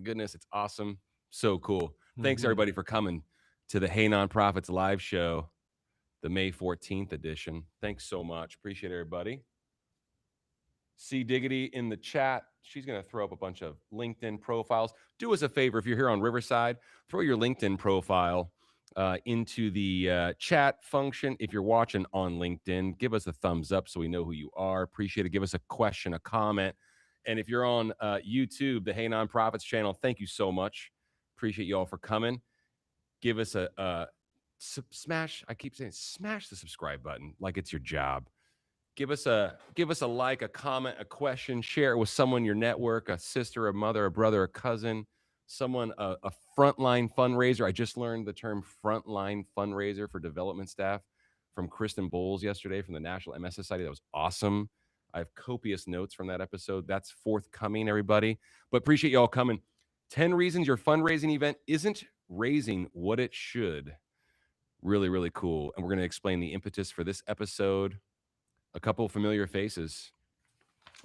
goodness, it's awesome. So cool. Thanks, Mm-hmm. everybody, for coming to the Hey Nonprofits live show, the May 14th edition. Thanks so much. Appreciate everybody. C Diggity in the chat. She's going to throw up a bunch of LinkedIn profiles. Do us a favor, if you're here on Riverside, throw your LinkedIn profile into the chat function. If you're watching on LinkedIn, give us a thumbs up so we know who you are. Appreciate it. Give us a question, a comment. And if you're on YouTube, the Hey Nonprofits channel, thank you so much. Appreciate you all for coming. Give us a smash. I keep saying smash the subscribe button like it's your job. Give us a like, a comment, a question. Share it with someone in your network, a sister, a mother, a brother, a cousin, someone, a frontline fundraiser. I just learned the term frontline fundraiser for development staff from Kristen Bowles yesterday from the National MS Society. That was awesome. I have copious notes from that episode. That's forthcoming, everybody. But appreciate you all coming. 10 reasons your fundraising event isn't raising what it should. Really, really cool. And we're going to explain the impetus for this episode. A couple familiar faces.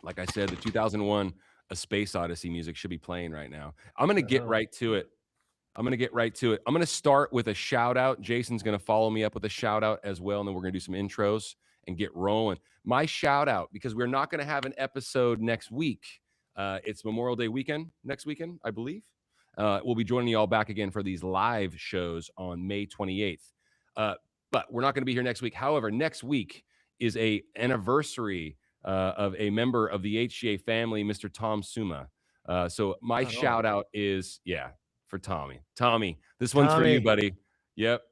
Like I said, the 2001 A Space Odyssey music should be playing right now. I'm going to get right to it. I'm going to start with a shout out. Jason's going to follow me up with a shout out as well. And then we're going to do some intros and get rolling. My shout out, because we're not going to have an episode next week. It's Memorial Day weekend, next weekend, I believe. We'll be joining you all back again for these live shows on May 28th. But we're not going to be here next week. However, next week is a anniversary of a member of the HGA family, Mr. Tom Suma. So my shout out is, for Tommy. Tommy, this one's for you, buddy. Yep.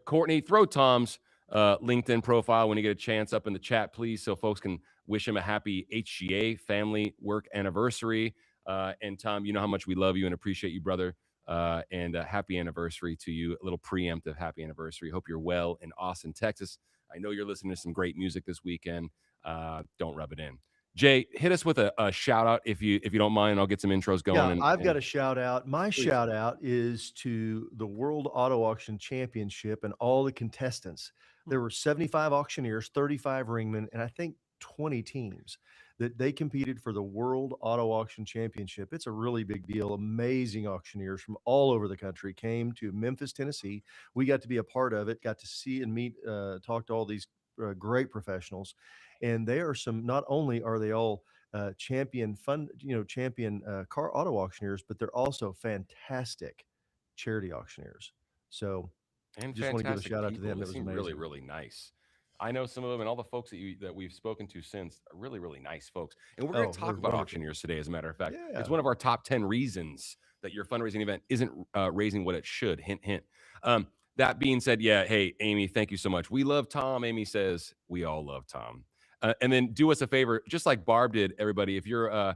Courtney, throw Tom's LinkedIn profile when you get a chance up in the chat, please, so folks can wish him a happy HGA family work anniversary. And Tom, you know how much we love you and appreciate you, brother. And happy anniversary to you. A little preemptive happy anniversary. Hope you're well in Austin, Texas. I know you're listening to some great music this weekend. Don't rub it in. Jay, hit us with a shout out if you don't mind. I'll get some intros going. Yeah, I've got a shout out. My shout out is to the World Auto Auction Championship and all the contestants. There were 75 auctioneers, 35 ringmen, and I think 20 teams that they competed for the World Auto Auction Championship. It's a really big deal. Amazing auctioneers from all over the country came to Memphis, Tennessee. We got to be a part of it, got to see and meet, talk to all these great professionals. And they are not only are they all champion car auto auctioneers, but they're also fantastic charity auctioneers. So and just want to give a shout out to them. They It was seem amazing. really, really nice. I know some of them, and all the folks that we've spoken to since are really, really nice folks. And we're going to talk about auctioneers today, as a matter of fact. Yeah. It's one of our top 10 reasons that your fundraising event isn't raising what it should. Hint, hint. That being said, hey, Amy, thank you so much. We love Tom. Amy says we all love Tom. And then do us a favor, just like Barb did, everybody, if you're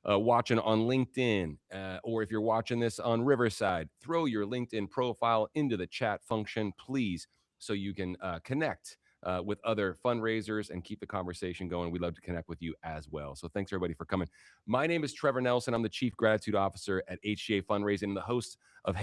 watching on LinkedIn, or if you're watching this on Riverside, throw your LinkedIn profile into the chat function, please, so you can connect with other fundraisers and keep the conversation going. We'd love to connect with you as well. So thanks, everybody, for coming. My name is Trevor Nelson. I'm the Chief Gratitude Officer at HGA Fundraising and the host of the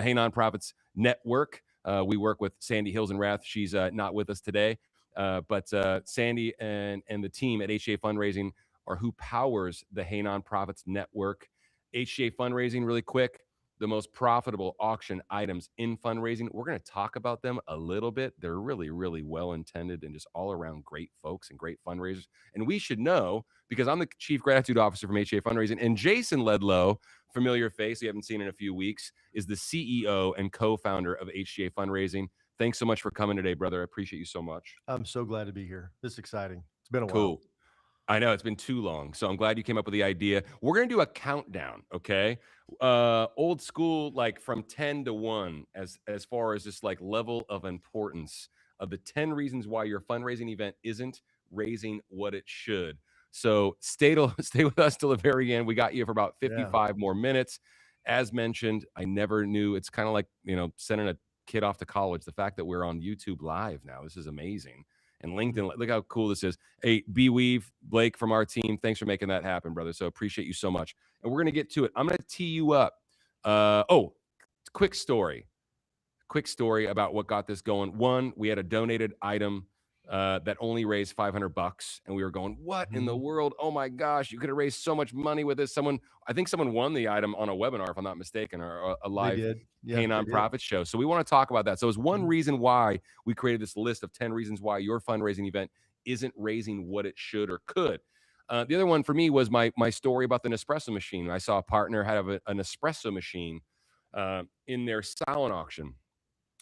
Hey Nonprofits Network. We work with Sandy Hills and Rath. She's not with us today. But Sandy and the team at HGA Fundraising are who powers the Hey Nonprofits Network. HGA Fundraising, really quick, the most profitable auction items in fundraising. We're going to talk about them a little bit. They're really, really well-intended and just all around great folks and great fundraisers. And we should know, because I'm the Chief Gratitude Officer from HGA Fundraising, and Jason Ledlow, familiar face you haven't seen in a few weeks, is the CEO and co-founder of HGA Fundraising. Thanks so much for coming today, brother. I appreciate you so much. I'm so glad to be here. This is exciting. It's been a while. Cool. I know it's been too long, so I'm glad you came up with the idea. We're going to do a countdown, okay? Old school, like from 10 to 1, as far as just like level of importance of the 10 reasons why your fundraising event isn't raising what it should. So stay with us till the very end. We got you for about 55 more minutes. As mentioned, I never knew. It's kind of like, sending a kid off to college. The fact that we're on YouTube Live now, this is amazing. And LinkedIn, look how cool this is. Hey, B-Weave, Blake from our team, thanks for making that happen, brother. So appreciate you so much. And we're going to get to it. I'm going to tee you up. Quick story about what got this going. One, we had a donated item that only raised $500, and we were going, "What in the Mhm. world? Oh my gosh, you could have raised so much money with this." I think someone won the item on a webinar, if I'm not mistaken, or a They live did. Yeah, Hey they did. Nonprofit show. So we want to talk about that. So it's one Mhm. reason why we created this list of 10 reasons why your fundraising event isn't raising what it should or could. The other one for me was my story about the Nespresso machine. I saw a partner have an espresso machine in their silent auction,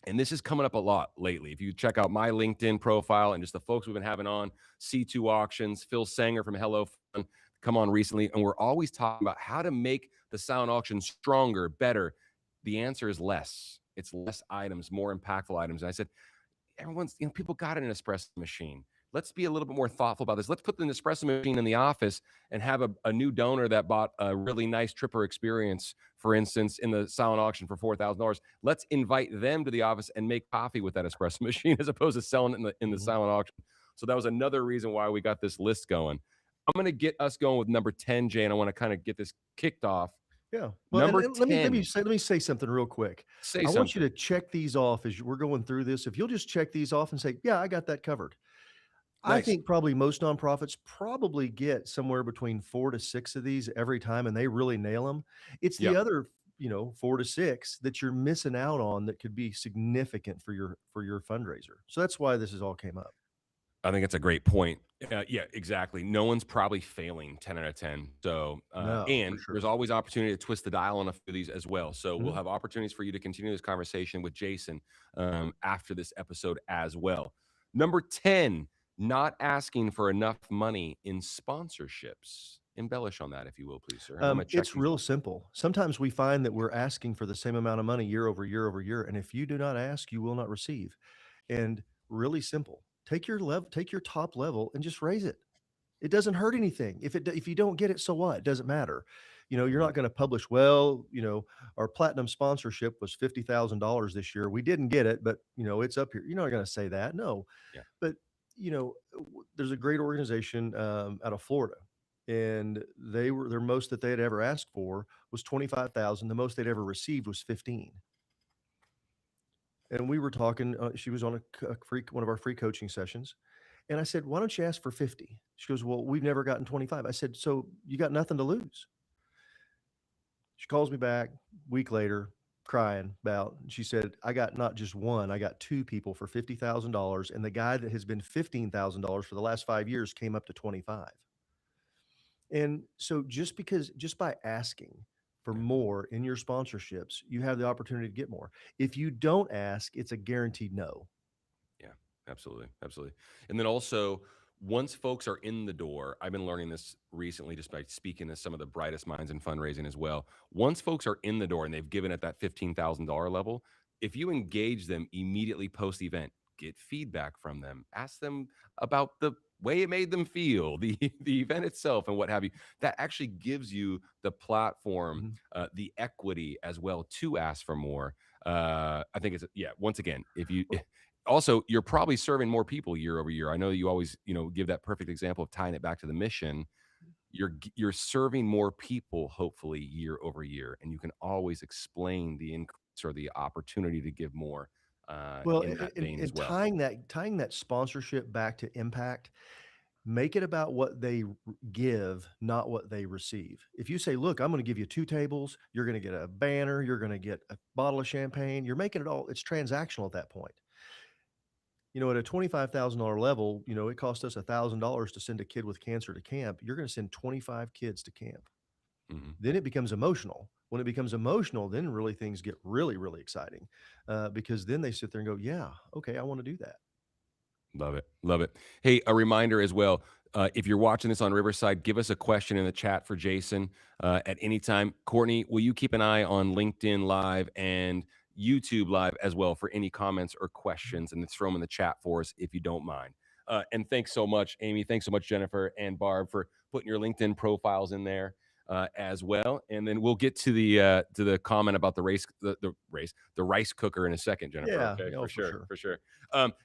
and this is coming up a lot lately. If you check out my LinkedIn profile and just the folks we've been having on, C2 Auctions, Phil Sanger from Hello Fun, come on recently, and we're always talking about how to make the silent auction stronger, better. The answer is less. It's less items, more impactful items. And I said, everyone's, people got an espresso machine. Let's be a little bit more thoughtful about this. Let's put the espresso machine in the office and have a new donor that bought a really nice Tripper experience, for instance, in the silent auction for $4,000. Let's invite them to the office and make coffee with that espresso machine as opposed to selling it in the Mhm. silent auction. So that was another reason why we got this list going. I'm going to get us going with number 10, Jay, and I want to kind of get this kicked off. Yeah. Well, Number and let me 10, say something real quick. say I want you something. to check these off as we're going through this. If you'll just check these off and say, "Yeah, I got that covered." I Nice. think probably most nonprofits probably get somewhere between 4 to 6 of these every time, and they really nail them. It's the Yeah. other, 4 to 6 that you're missing out on that could be significant for your fundraiser. So that's why this has all came up. I think it's a great point. Yeah, exactly. No one's probably failing 10 out of 10. So, No, for and there's sure. always opportunity to twist the dial on a few of these as well. So, we'll Mhm. have opportunities for you to continue this conversation with Jason after this episode as well. Number 10, not asking for enough money in sponsorships. Embellish on that, if you will, please, sir. And I'm going to check It's these real off. simple. Sometimes we find that we're asking for the same amount of money year over year over year, and if you do not ask, you will not receive. And really simple. Take your top level and just raise it. It doesn't hurt anything. If you don't get it, so what? It doesn't matter. You're Mhm. not gonna publish, "Well, our platinum sponsorship was $50,000 this year. We didn't get it, but, it's up here." You're not gonna say that, no. Yeah. But, there's a great organization, out of Florida, and their most that they had ever asked for was 25,000. The most they'd ever received was 15. And we were talking, she was on a free one of our free coaching sessions, and I said, "Why don't you ask for 50?" She goes, "Well, we've never gotten 25." I said, "So you got nothing to lose." She calls me back week later, crying about, she said, "I got not just one, I got 2 people for $50,000, and the guy that has been $15,000 for the last 5 years came up to 25." And so just by asking for Yeah. more in your sponsorships, you have the opportunity to get more. If you don't ask, it's a guaranteed no. Yeah, absolutely. Absolutely. And then also, once folks are in the door, I've been learning this recently just by speaking to some of the brightest minds in fundraising as well. Once folks are in the door and they've given at that $15,000 level, if you engage them immediately post event, get feedback from them, ask them about the way it made them feel, the event itself, and what have you. That actually gives you the platform, Mhm. the equity as well to ask for more. I think it's, yeah, once again, if you also, you're probably serving more people year over year. I know you always, give that perfect example of tying it back to the mission. You're serving more people, hopefully, year over year, and you can always explain the increase or the opportunity to give more Well, in that vein as and well. tying that sponsorship back to impact, make it about what they give, not what they receive. If you say, "Look, I'm gonna give you 2 tables, you're gonna get a banner, you're gonna get a bottle of champagne," you're making it all it's transactional at that point. At a $25,000 level, it cost us $1,000 to send a kid with cancer to camp. You're gonna send 25 kids to camp. Mhm. Then it becomes emotional. When it becomes emotional, then really things get really, really exciting, because then they sit there and go, "Yeah, okay, I wanna do that." Love it. Love it. Hey, a reminder as well. If you're watching this on Riverside, give us a question in the chat for Jason at any time. Courtney, will you keep an eye on LinkedIn Live and YouTube Live as well for any comments or questions? And throw them in the chat for us if you don't mind. And thanks so much, Amy. Thanks so much, Jennifer and Barb, for putting your LinkedIn profiles in there as well. And then we'll get to the comment about the rice cooker in a second, Jennifer. Yeah, Okay, yeah, oh, for for sure, sure. for sure.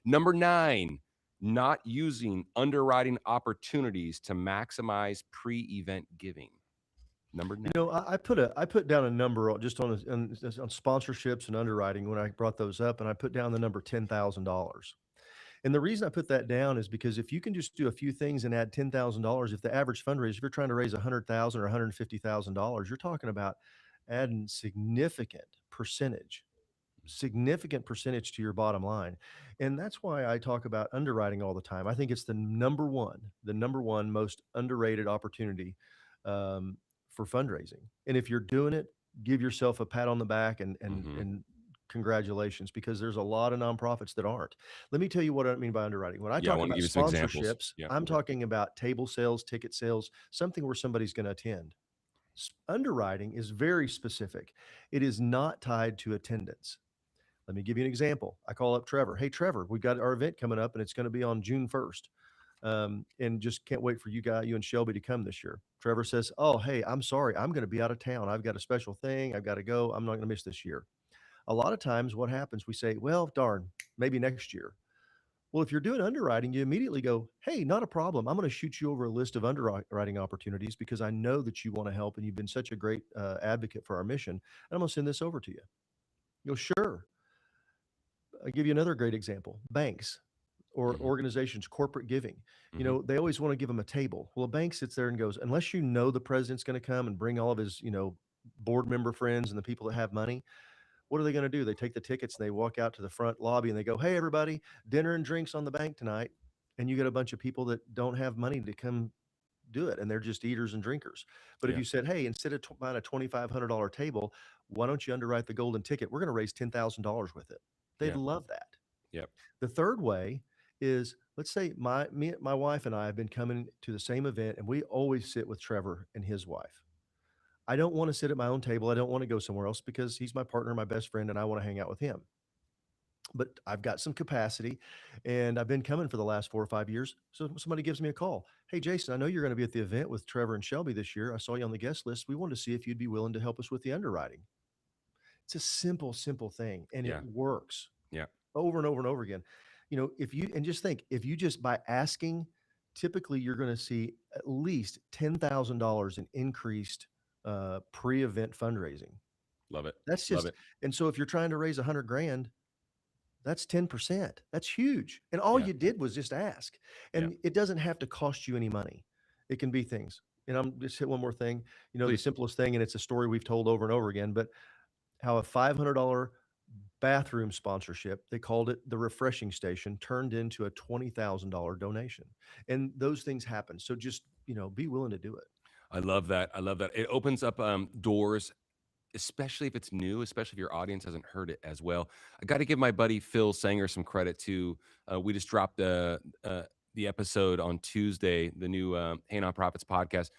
Number 9, not using underwriting opportunities to maximize pre-event giving. Number 9. I put down a number just on sponsorships and underwriting when I brought those up, and I put down the number $10,000. And the reason I put that down is because if you can just do a few things and add $10,000, if the average fundraiser, if you're trying to raise 100,000 or $150,000, you're talking about adding significant percentage to your bottom line. And that's why I talk about underwriting all the time. I think it's the number one most underrated opportunity um, for fundraising. And if you're doing it, give yourself a pat on the back Mm-hmm. and congratulations, because there's a lot of nonprofits that aren't. Let me tell you what I mean by underwriting. When I Yeah, I talk want to about give you some examples. sponsorships, Yeah. I'm talking about table sales, ticket sales, something where somebody's going to attend. Underwriting is very specific. It is not tied to attendance. Let me give you an example. I call up Trevor. Hey, Trevor, we've got our event coming up and it's going to be on June 1st. And just can't wait for you and Shelby to come this year. Trevor says, oh, hey, I'm sorry. I'm going to be out of town. I've got a special thing. I've got to go. I'm not going to miss this year. A lot of times what happens, we say, well, darn, maybe next year. Well, if you're doing underwriting, you immediately go, hey, not a problem. I'm going to shoot you over a list of underwriting opportunities because I know that you want to help and you've been such a great advocate for our mission. And I'm going to send this over to you. You go, sure. I'll give you another great example. Banks or Mm-hmm. organizations, corporate giving. You Mm-hmm. know, they always want to give them a table. Well, a bank sits there and goes, unless you know the president's going to come and bring all of his, board member friends and the people that have money, what are they going to do? They take the tickets and they walk out to the front lobby and they go, hey, everybody, dinner and drinks on the bank tonight. And you get a bunch of people that don't have money to come do it and they're just eaters and drinkers. But if Yeah. you said, hey, instead of buying a $2,500 table, why don't you underwrite the golden ticket? We're going to raise $10,000 with it. They'd Yeah. love that. Yep. The third way is, let's say my wife and I have been coming to the same event and we always sit with Trevor and his wife. I don't want to sit at my own table. I don't want to go somewhere else because he's my partner, my best friend, and I want to hang out with him. But I've got some capacity and I've been coming for the last 4 or 5 years. So somebody gives me a call. Hey, Jason, I know you're going to be at the event with Trevor and Shelby this year. I saw you on the guest list. We wanted to see if you'd be willing to help us with the underwriting. It's a simple thing and it Yeah. works Yeah. over and over and over again. And just think, if you just by asking, typically you're going to see at least $10,000 in increased pre-event fundraising. Love it. That's Love just, it. and so if you're trying to raise 100 grand, that's 10%. That's huge. And all Yeah. you did was just ask. Yeah. And it doesn't have to cost you any money. It can be things. And I'm just hit one more thing. The Please. simplest thing, and it's a story we've told over and over again, but how a $500 bathroom sponsorship, they called it the refreshing station, turned into a $20,000 donation. And those things happen. So just, be willing to do it. I love that. I love that. It opens up doors, especially if it's new, especially if your audience hasn't heard it as well. I got to give my buddy Phil Sanger some credit too. We just dropped the episode on Tuesday, the new Hey Nonprofits podcast.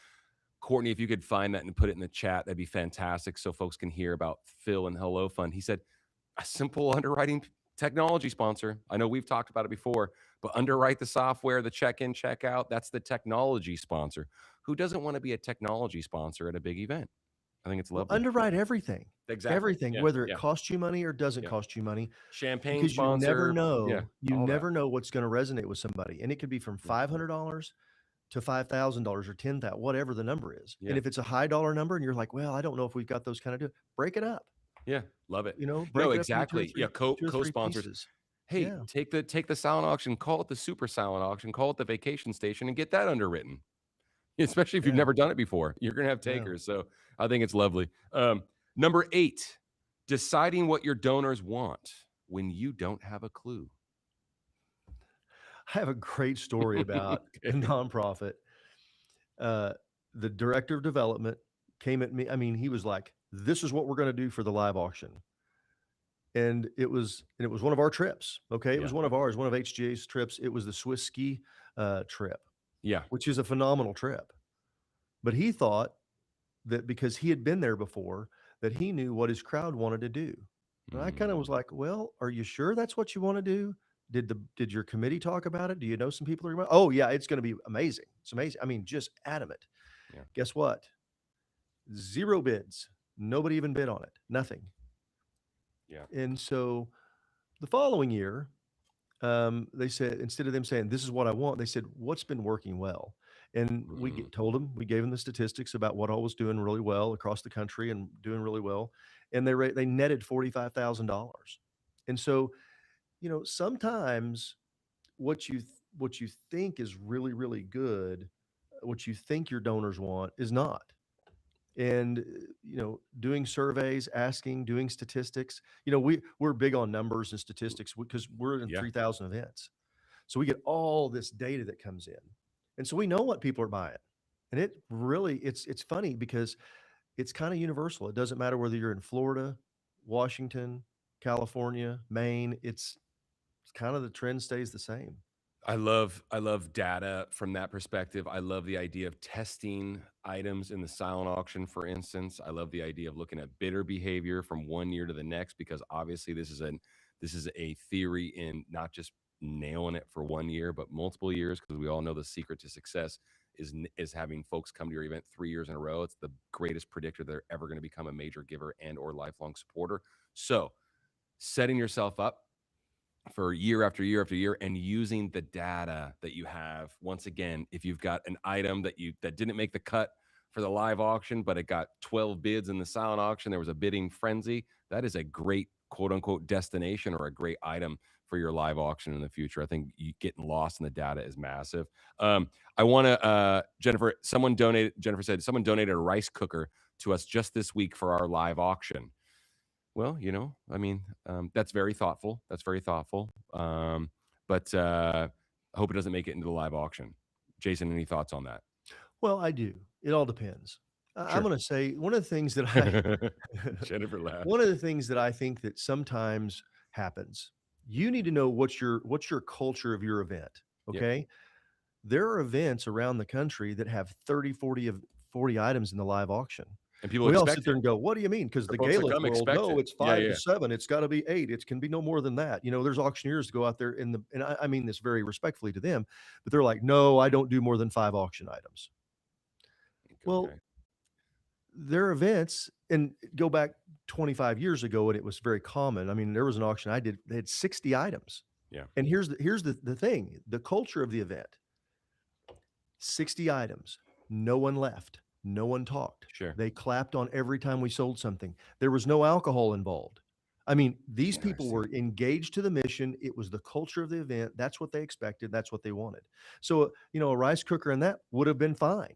Courtney, if you could find that and put it in the chat, that'd be fantastic so folks can hear about Phil and Hello Fund. He said, a simple underwriting technology sponsor. I know we've talked about it before, but underwrite the software, the check in, check out, that's the technology sponsor. Who doesn't want to be a technology sponsor at a big event? I think it's Well, lovely. underwrite everything. Exactly. Everything, Yeah. whether it Yeah. costs you money or doesn't Yeah. cost you money, Champagne because you never sponsor. Yeah. know. You All that. never know what's going to resonate with somebody. And it could be from Yeah. $500 to $5,000 or 10,000, whatever the number is. Yeah. And if it's a high dollar number and you're like, well, I don't know if we've got those kind of, break it up, Yeah. Love it. No, break it up into exactly. Yeah. two or three Co-sponsors. pieces. Hey, Yeah. take the silent auction, call it the super silent auction, call it the vacation station, and get that underwritten. Especially if you've Yeah. never done it before, you're gonna have Yeah. takers. So I think it's lovely. Number 8, deciding what your donors want when you don't have a clue. I have a great story about a Okay. nonprofit. Uh, the director of development came at me. I mean, he was like, this is what we're going to do for the live auction. And it was one of our trips. Okay. It Yeah. was one of ours, one of HGA's trips. It was the Swiss ski trip, Yeah. which is a phenomenal trip. But he thought that because he had been there before, that he knew what his crowd wanted to do. And I kind of was Mm, like, well, are you sure that's what you want to do? Did your committee talk about it? Do you know some people are oh yeah, it's going to be amazing. It's amazing. I mean, just adamant. yeah. Guess what? Zero bids. Nobody even bid on it. Nothing. Yeah. And so the following year, they said, instead of them saying, this is what I want, they said, what's been working well? And Mm, told them, we gave them the statistics about what all was doing really well across the country and doing really well. And they netted $45,000. And so, sometimes what you what you think is really, really good, what you think your donors want is not. And doing surveys, asking, doing statistics. We're big on numbers and statistics because we're in Yeah, 3,000 events. So we get all this data that comes in. And so we know what people are buying. And it really it's funny because it's kind of universal. It doesn't matter whether you're in Florida, Washington, California, Maine. It's kind of the trend stays the same. I love data from that perspective. I love the idea of testing items in the silent auction, for instance. I love the idea of looking at bidder behavior from one year to the next, because obviously this is a theory in not just nailing it for one year, but multiple years, because we all know the secret to success is having folks come to your event 3 years in a row. It's the greatest predictor they're ever going to become a major giver and or lifelong supporter. So setting yourself up for year after year after year and using the data that you have. Once again, if you've got an item that didn't make the cut for the live auction, but it got 12 bids in the silent auction, there was a bidding frenzy, that is a great quote unquote destination or a great item for your live auction in the future. I think you getting lost in the data is massive. I want to Jennifer said someone donated a rice cooker to us just this week for our live auction. Well, I mean, that's very thoughtful. That's very thoughtful. But I hope it doesn't make it into the live auction. Jason, any thoughts on that? Well, I do. It all depends. I'm Sure. going to say one of the things that I Jennifer one laughs. of the things that I think that sometimes happens, you need to know what's your culture of your event, Yep. okay? There are events around the country that have 30, 40 items in the live auction. And people We all sit expect there it. and go, "What do you mean?" Because The the folks that Gaelic come world, expect "No, it. it's Yeah, 5 to yeah. 7, it's gotta be 8, it can be no more than that." There's auctioneers that go out there and I mean this very respectfully to them, but they're like, "No, I don't do more than 5 auction items." Well, Okay. their events and go back 25 years ago and it was very common. I mean, there was an auction I did, they had 60 items. Yeah. And here's the thing, the culture of the event, 60 items, no one left, no one talked. Sure. They clapped on every time we sold something. There was no alcohol involved. I mean, these people Interesting. were engaged to the mission. It was the culture of the event. That's what they expected. That's what they wanted. So, a rice cooker and that would have been fine.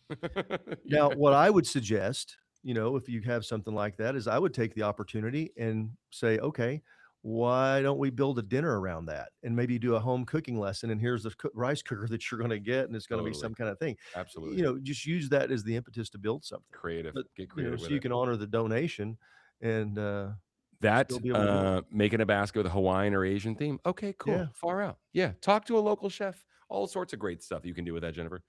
Yeah. Now, what I would suggest, if you have something like that, is I would take the opportunity and say, okay, why don't we build a dinner around that and maybe do a home cooking lesson? And here's the rice cooker that you're going to get, and it's going to be Totally. some kind of thing. Absolutely. Just use that as the impetus to build something. Creative. But Get creative so with you it. can honor the donation and That still be able to do it. making a basket with a Hawaiian or Asian theme. Okay, Yeah. cool. Far out. Yeah. Talk to a local chef. All sorts of great stuff you can do with that, Jennifer.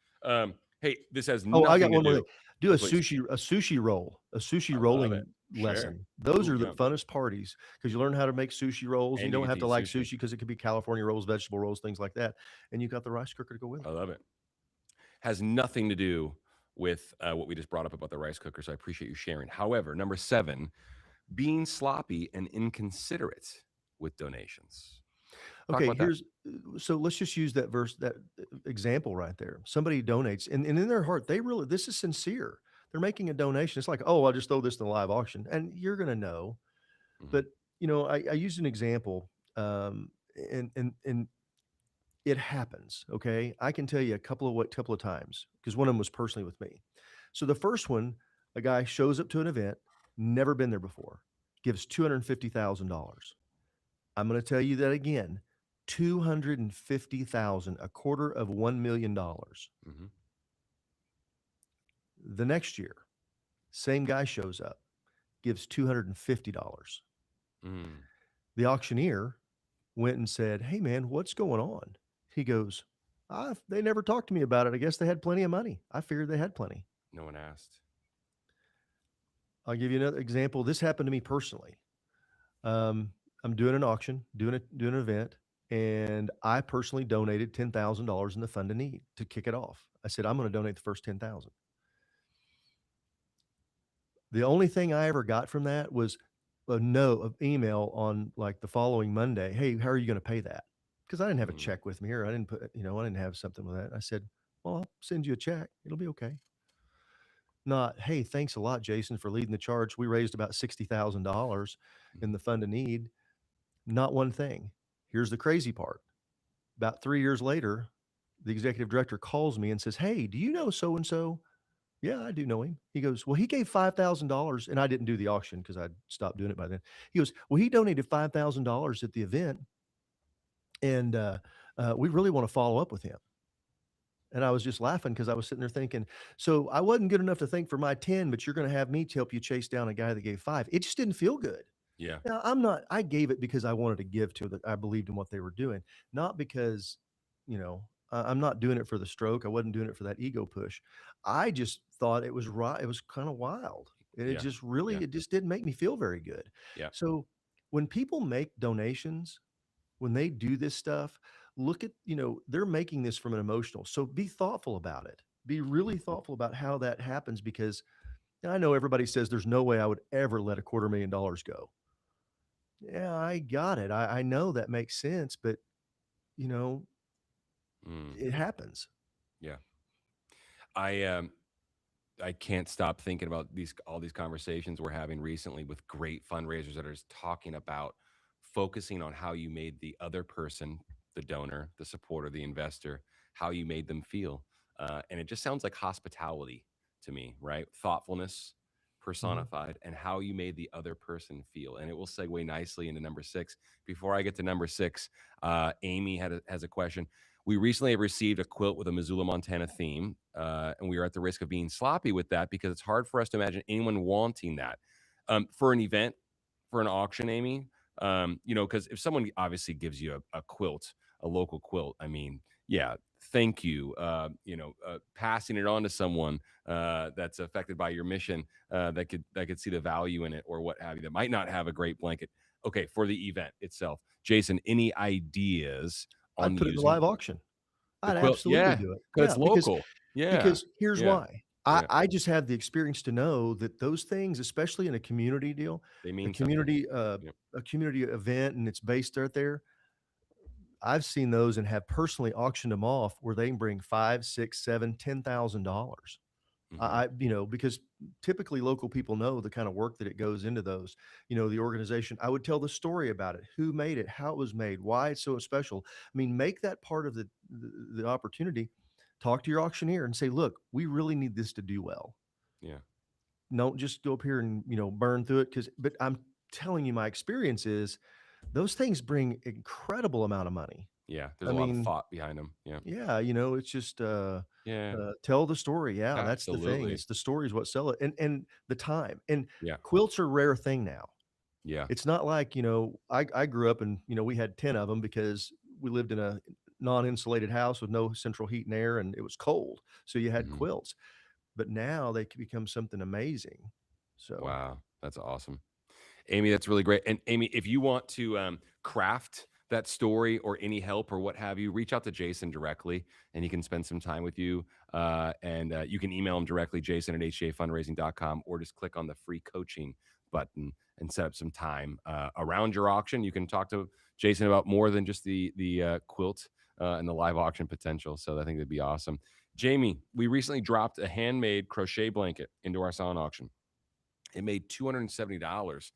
Hey, this has Oh, I got nothing to one more thing. do. Do Oh, please. a sushi roll, a sushi I love it. rolling Sure. lesson. Those Boot are the camp. funnest parties because you learn how to make sushi rolls. You And you don't get to have to eat like sushi. sushi because it could be California rolls, vegetable rolls, things like that. And you got the rice cooker to go with I it. love it. Has nothing to do with what we just brought up about the rice cooker. So I appreciate you sharing. However, number 7, being sloppy and inconsiderate with donations. Talk Okay, about that. so let's just use that example right there. Somebody donates, and in their heart, this is sincere. They're making a donation. It's like, oh, I'll just throw this in the live auction, and you're gonna know. Mhm. But I used an example, and it happens. Okay, I can tell you a couple of times because one of them was personally with me. So the first one, a guy shows up to an event, never been there before, gives $250,000. I'm going to tell you that again, 250,000, a quarter of $1 million. Mhm. The next year, same guy shows up, gives $250. Mm. The auctioneer went and said, "Hey man, what's going on?" He goes, they never talked to me about it. I guess they had plenty of money. I figured they had plenty. No one asked. I'll give you another example. This happened to me personally. I'm doing an auction, doing an event, and I personally donated $10,000 in the fund to need to kick it off. I said, I'm going to donate the first 10,000. The only thing I ever got from that was an email on like the following Monday. Hey, how are you going to pay that? Because I didn't have a Mm. check with me, or I didn't put, I didn't have something with that. I said, well, I'll send you a check. It'll be okay. Not, hey, thanks a lot, Jason, for leading the charge. We raised about $60,000 in Mhm. the fund of need. Not one thing. Here's the crazy part. About 3 years later, the executive director calls me and says, "Hey, do you know so and so?" "Yeah, I do know him." He goes, "Well, he gave $5,000" and I didn't do the auction because I'd stopped doing it by then. He goes, "Well, he donated $5,000 at the event, and, we really wanna follow up with him." And I was just laughing because I was sitting there thinking, "So I wasn't good enough to think for my 10, but you're gonna have me to help you chase down a guy that gave 5." It just didn't feel good. Yeah. Now, I gave it because I wanted to give to that I believed in what they were doing, not because, I'm not doing it for the stroke. I wasn't doing it for that ego push. I just thought it was right. It was kind of wild. And Yeah. Yeah. it just didn't make me feel very good. Yeah. So when people make donations, when they do this stuff, look at, they're making this from an emotional. So be thoughtful about it. Be really Mhm. thoughtful about how that happens because I know everybody says there's no way I would ever let $250,000 go. Yeah, I got it. I know that makes sense, but, you know, Mm. it happens. Yeah. I I can't stop thinking about these all these conversations we're having recently with great fundraisers that are just talking about focusing on how you made the other person, the donor, the supporter, the investor, how you made them feel. And it just sounds like hospitality to me, right? Thoughtfulness Mhm. personified and how you made the other person feel. And it will segue nicely into number six. Before I get to number six, Amy has a question. We recently have received a quilt with a Missoula, Montana theme, and we are at the risk of being sloppy with that because it's hard for us to imagine anyone wanting that for an event, for an auction. Amy, because if someone obviously gives you a quilt, a local quilt, I mean, yeah, thank you. Passing it on to someone that's affected by your mission that could see the value in it or what have you. That might not have a great blanket. Okay, for the event itself, Jason, any ideas I'd on put it in the using live auction. the I'd quilt? absolutely Yeah, do it. 'cause Yeah, it's local. Yeah, because here's yeah, why. yeah. I just have the experience to know that those things, especially in a community deal, They a mean something. community, Yep. a community event, and it's based right there. I've seen those and have personally auctioned them off where they can bring 5, 6, 7, $10,000. Mhm. Because typically local people know the kind of work that it goes into those, the organization. I would tell the story about it, who made it, how it was made, why it's so special. I mean, make that part of the opportunity. Talk to your auctioneer and say, look, we really need this to do well. Yeah, Don't just go up here and, burn through it. But I'm telling you, my experience is those things bring incredible amount of money. yeah. There's I a lot of mean, thought behind them. Yeah. yeah, it's just, Yeah, tell the story. Yeah, that's the thing. absolutely. It's the stories what sell it, and the time. And Yeah, quilts are a rare thing now. yeah. It's not like, I grew up and, we had 10 of them because we lived in a non-insulated house with no central heat and air, and it was cold. So you had Mhm. quilts. But now they can become something amazing. So Wow, that's awesome. Amy, that's really great. And Amy, if you want to craft that story or any help or what have you, reach out to Jason directly and he can spend some time with you. And you can email him directly, jason at hgafundraising.com, or just click on the free coaching button and set up some time around your auction. You can talk to Jason about more than just the quilt and the live auction potential. So I think that'd be awesome. Jamie, we recently dropped a handmade crochet blanket into our silent auction. It made $270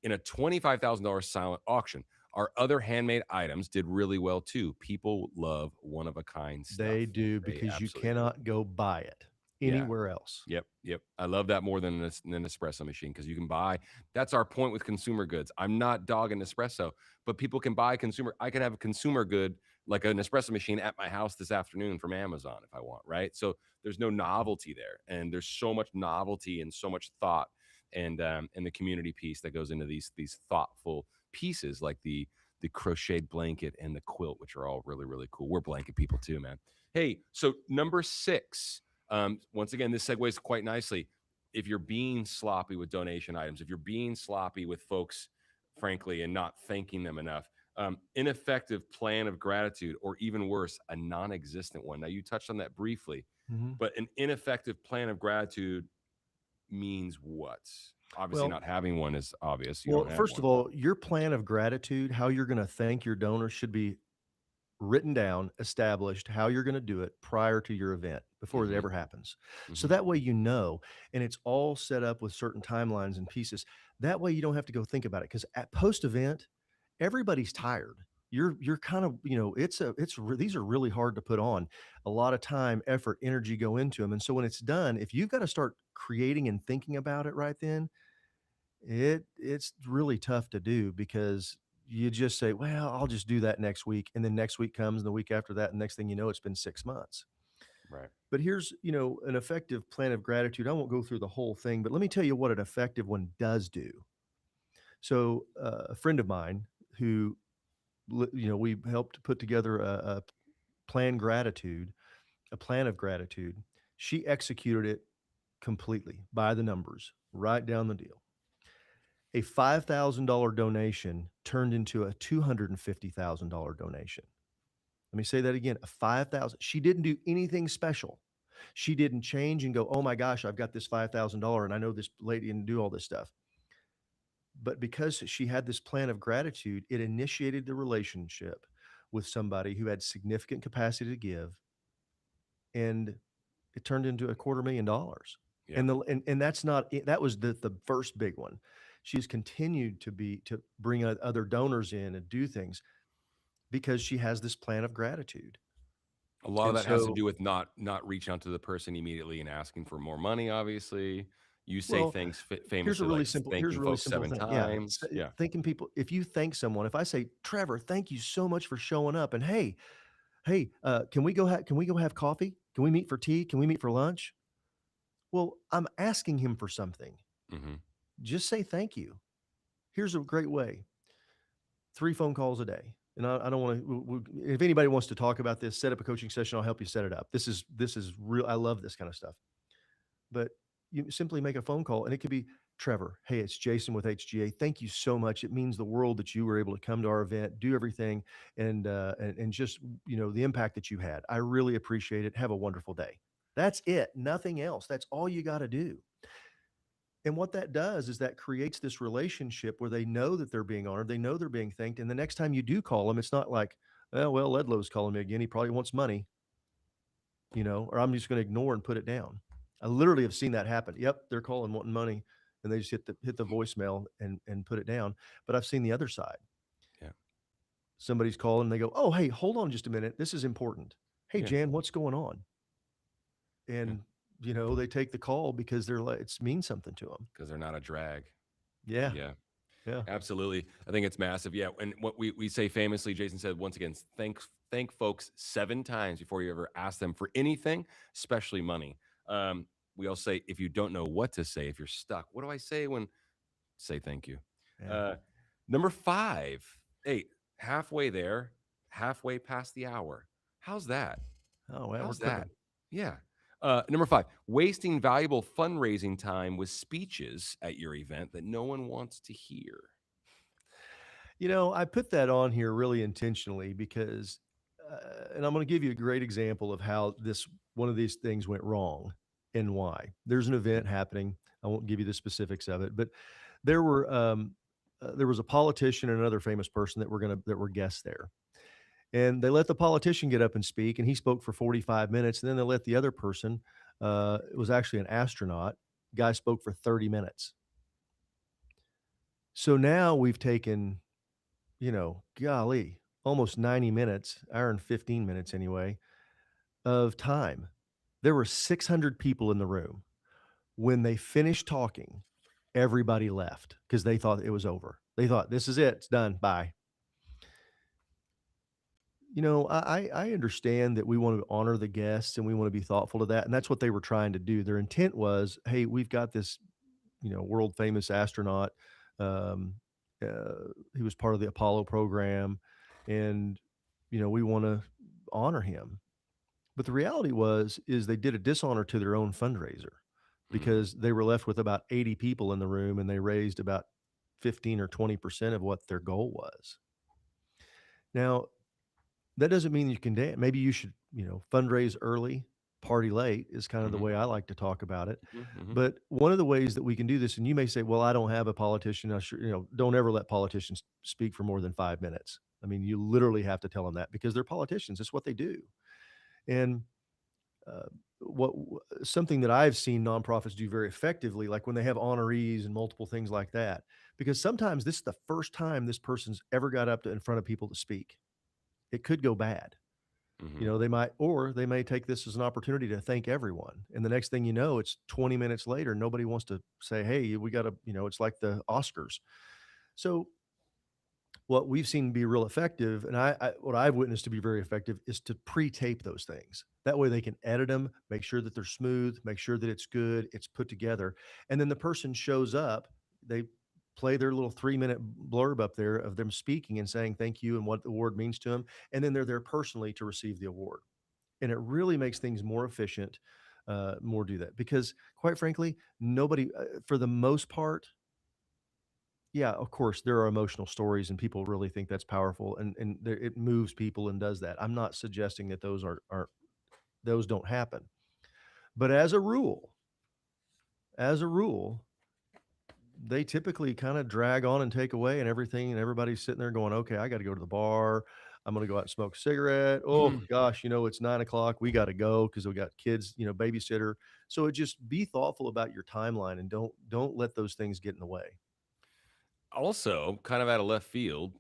in a $25,000 silent auction. Our other handmade items did really well too. People love one of a kind they stuff. do They because you absolutely do. cannot go buy it Yeah. anywhere else. Yep, yep. I love that more than an espresso machine because you can buy. That's our point with consumer goods. I'm not dogging espresso, but people can buy consumer. I can have a consumer good like an espresso machine at my house this afternoon from Amazon if I want, right? So there's no novelty there, and there's so much novelty and so much thought and the community piece that goes into these thoughtful pieces like the crocheted blanket and the quilt, which are all really really cool. We're blanket people too, man. Hey, so number six. Once again, this segues quite nicely. If you're being sloppy with donation items, if you're being sloppy with folks, frankly, and not thanking them enough, ineffective plan of gratitude, or even worse, a non existent one. Now, you touched on that briefly, Mhm. but an ineffective plan of gratitude means what? Obviously, Well not having one is obvious. You well, don't have first of one. all, your plan of gratitude, how you're gonna thank your donors should be written down, established, how you're gonna do it prior to your event, before it Hmm. ever happens. So Hmm. that way you know, and it's all set up with certain timelines and pieces. That way you don't have to go think about it, 'cause at post-event, everybody's tired. you're kind of, these are really hard to put on. A lot of time, effort, energy go into them. And so when it's done, if you've got to start creating and thinking about it right then, it's really tough to do because you just say, well, I'll just do that next week. And then next week comes and the week after that. And next thing you know, it's been 6 months. Right. But here's, an effective plan of gratitude. I won't go through the whole thing, but let me tell you what an effective one does do. So, a friend of mine who, we helped put together a plan gratitude, a plan of gratitude. She executed it completely by the numbers, right down the deal. A $5,000 donation turned into a $250,000 donation. Let me say that again, a 5,000. She didn't do anything special. She didn't change and go, "Oh my gosh, I've got this $5,000 and I know this lady and do all this stuff." But because she had this plan of gratitude, it initiated the relationship with somebody who had significant capacity to give, and it turned into a $250,000. Yeah. And that's not it. That was the first big one. She's continued to bring other donors in and do things because she has this plan of gratitude. A lot of And that has to so, do with not reaching out to the person immediately and asking for more money, obviously. You say well, things famously like here's thanking a really folks simple 7 thing. Yeah. times. Yeah. Thanking people. If you thank someone, if I say, Trevor, thank you so much for showing up. And hey, can we go have coffee? Can we meet for tea? Can we meet for lunch? Well, I'm asking him for something. Mhm. Just say thank you. Here's a great way. 3 phone calls a day. And I don't want to, if anybody wants to talk about this, set up a coaching session. I'll help you set it up. This is real. I love this kind of stuff. But you simply make a phone call and it could be, Trevor, hey, it's Jason with HGA. Thank you so much. It means the world that you were able to come to our event, do everything, and just, the impact that you had. I really appreciate it. Have a wonderful day. That's it. Nothing else. That's all you got to do. And what that does is that creates this relationship where they know that they're being honored, they know they're being thanked, and the next time you do call them, it's not like, "Oh, well, Ledlow's calling me again. He probably wants money," or I'm just gonna ignore and put it down. I literally have seen that happen. Yep, they're calling wanting money, and they just hit the voicemail and put it down. But I've seen the other side. Yeah. Somebody's calling, they go, "Oh, hey, hold on just a minute. This is important. Hey, Yeah. Jan, what's going on?" Yeah. And, they take the call because they're like, it means something to them. 'Cause they're not a drag. Yeah, Yeah. yeah. Absolutely. I think it's massive. Yeah. And what we say famously, Jason said once again, thank folks 7 times before you ever ask them for anything, especially money. We all say if you don't know what to say, if you're stuck, what do I say when say thank you? Yeah. Uh, number 5. Hey, halfway there, halfway past the hour. How's that? Oh, well, we're How's that? cooking. Yeah. Number 5, wasting valuable fundraising time with speeches at your event that no one wants to hear. I put that on here really intentionally because, and I'm going to give you a great example of how one of these things went wrong and why. There's an Mhm. event happening. I won't give you the specifics of it, but there were, there was a politician and another famous person that were guests there, and they let the politician get up and speak, and he spoke for 45 minutes, and then they let the other person, it was actually an astronaut, guy spoke for 30 minutes. So now we've taken, golly, almost 90 minutes, hour and 15 minutes anyway, of time. There were 600 people in the room. When they finished talking, everybody left because they thought it was over. They thought, this is it. It's done. Bye. I understand that we want to honor the guests and we want to be thoughtful to that. And that's what they were trying to do. Their intent was, hey, we've got this, world famous astronaut. Um, he was part of the Apollo program. And, we want to honor him. But the reality is they did a dishonor to their own fundraiser Mhm. because they were left with about 80 people in the room and they raised about 15 or 20% of what their goal was. Now, that doesn't mean you can maybe you should, fundraise early, party late is kind of the Mhm. way I like to talk about it. Mhm. Mhm. But one of the ways that we can do this, and you may say, well, I don't have a politician. I sure, don't ever let politicians speak for more than 5 minutes. I mean, you literally have to tell them that because they're politicians. It's what they do. And something that I've seen nonprofits do very effectively, like when they have honorees and multiple things like that, because sometimes this is the first time this person's ever got up to in front of people to speak. It could go bad. Hmm. They may take this as an opportunity to thank everyone. And the next thing you know, it's 20 minutes later, nobody wants to say, "Hey, we got to," it's like the Oscars. So what we've seen be real effective, and what I've witnessed to be very effective, is to pre-tape those things. That way they can edit them, make sure that they're smooth, make sure that it's good, it's put together, and then the person shows up, they play their little 3-minute blurb up there of them speaking and saying thank you and what the award means to them, and then they're there personally to receive the award. And it really makes things more efficient, more do that because quite frankly, nobody, for the most part, yeah, of course, there are emotional stories and people really think that's powerful and it moves people and does that. I'm not suggesting that those aren't those don't happen. But as a rule, they typically kind of drag on and take away and everything and everybody's sitting there going, "Okay, I got to go to the bar. I'm going to go out and smoke a cigarette. Oh gosh, it's 9 o'clock. We got to go because we got kids, babysitter." So it just be thoughtful about your timeline and don't let those things get in the way. Also, kind of out of left field,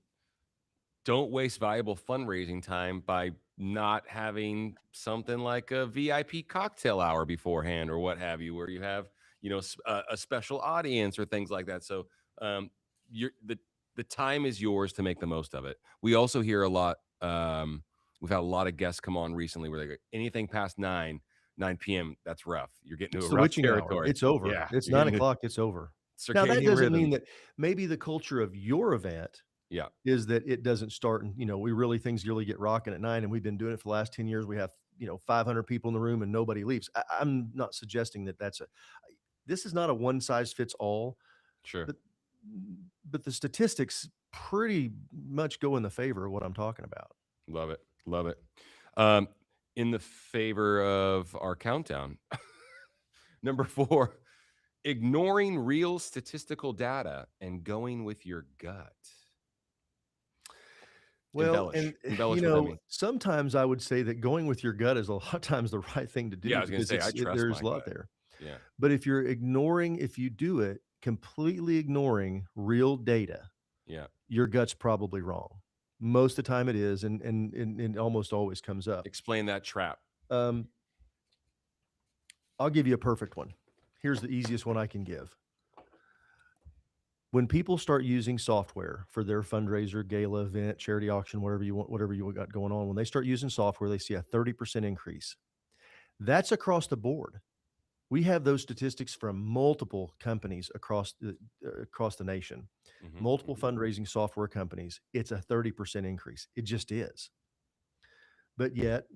don't waste valuable fundraising time by not having something like a VIP cocktail hour beforehand or what have you, where you have a special audience or things like that. So you're the time is yours to make the most of it. We also hear a lot. We've had a lot of guests come on recently where they go anything past 9 p.m. That's rough. You're getting to It's a the rough witching hour. territory. It's over. Yeah, It's you're nine getting to o'clock. It's over. Now, that circadian doesn't mean rhythms. that maybe the culture of your event Yeah, is that it doesn't start and, things really get rocking at 9, and we've been doing it for the last 10 years. We have, 500 people in the room and nobody leaves. I'm not suggesting that this is not a one size fits all, sure. but the statistics pretty much go in the favor of what I'm talking about. Love it. Love it. Um, in the favor of our countdown, number 4, ignoring real statistical data and going with your gut. Well, Embellish. and Embellish what that means. sometimes I would say that going with your gut is a lot of times the right thing to Yeah, I do was gonna because say I trust there's my a lot gut. there. Yeah. But if you do it completely ignoring real data, Yeah. your gut's probably wrong. Most of the time it is, and it almost always comes up. Explain that trap. Um, I'll give you a perfect one. Here's the easiest one I can give. When people start using software for their fundraiser, gala, event, charity auction, whatever you want, whatever you got going on, when they start using software, they see a 30% increase. That's across the board. We have those statistics from multiple companies across the nation, Mhm, multiple mhm. fundraising software companies. It's a 30% increase. It just is. But yet,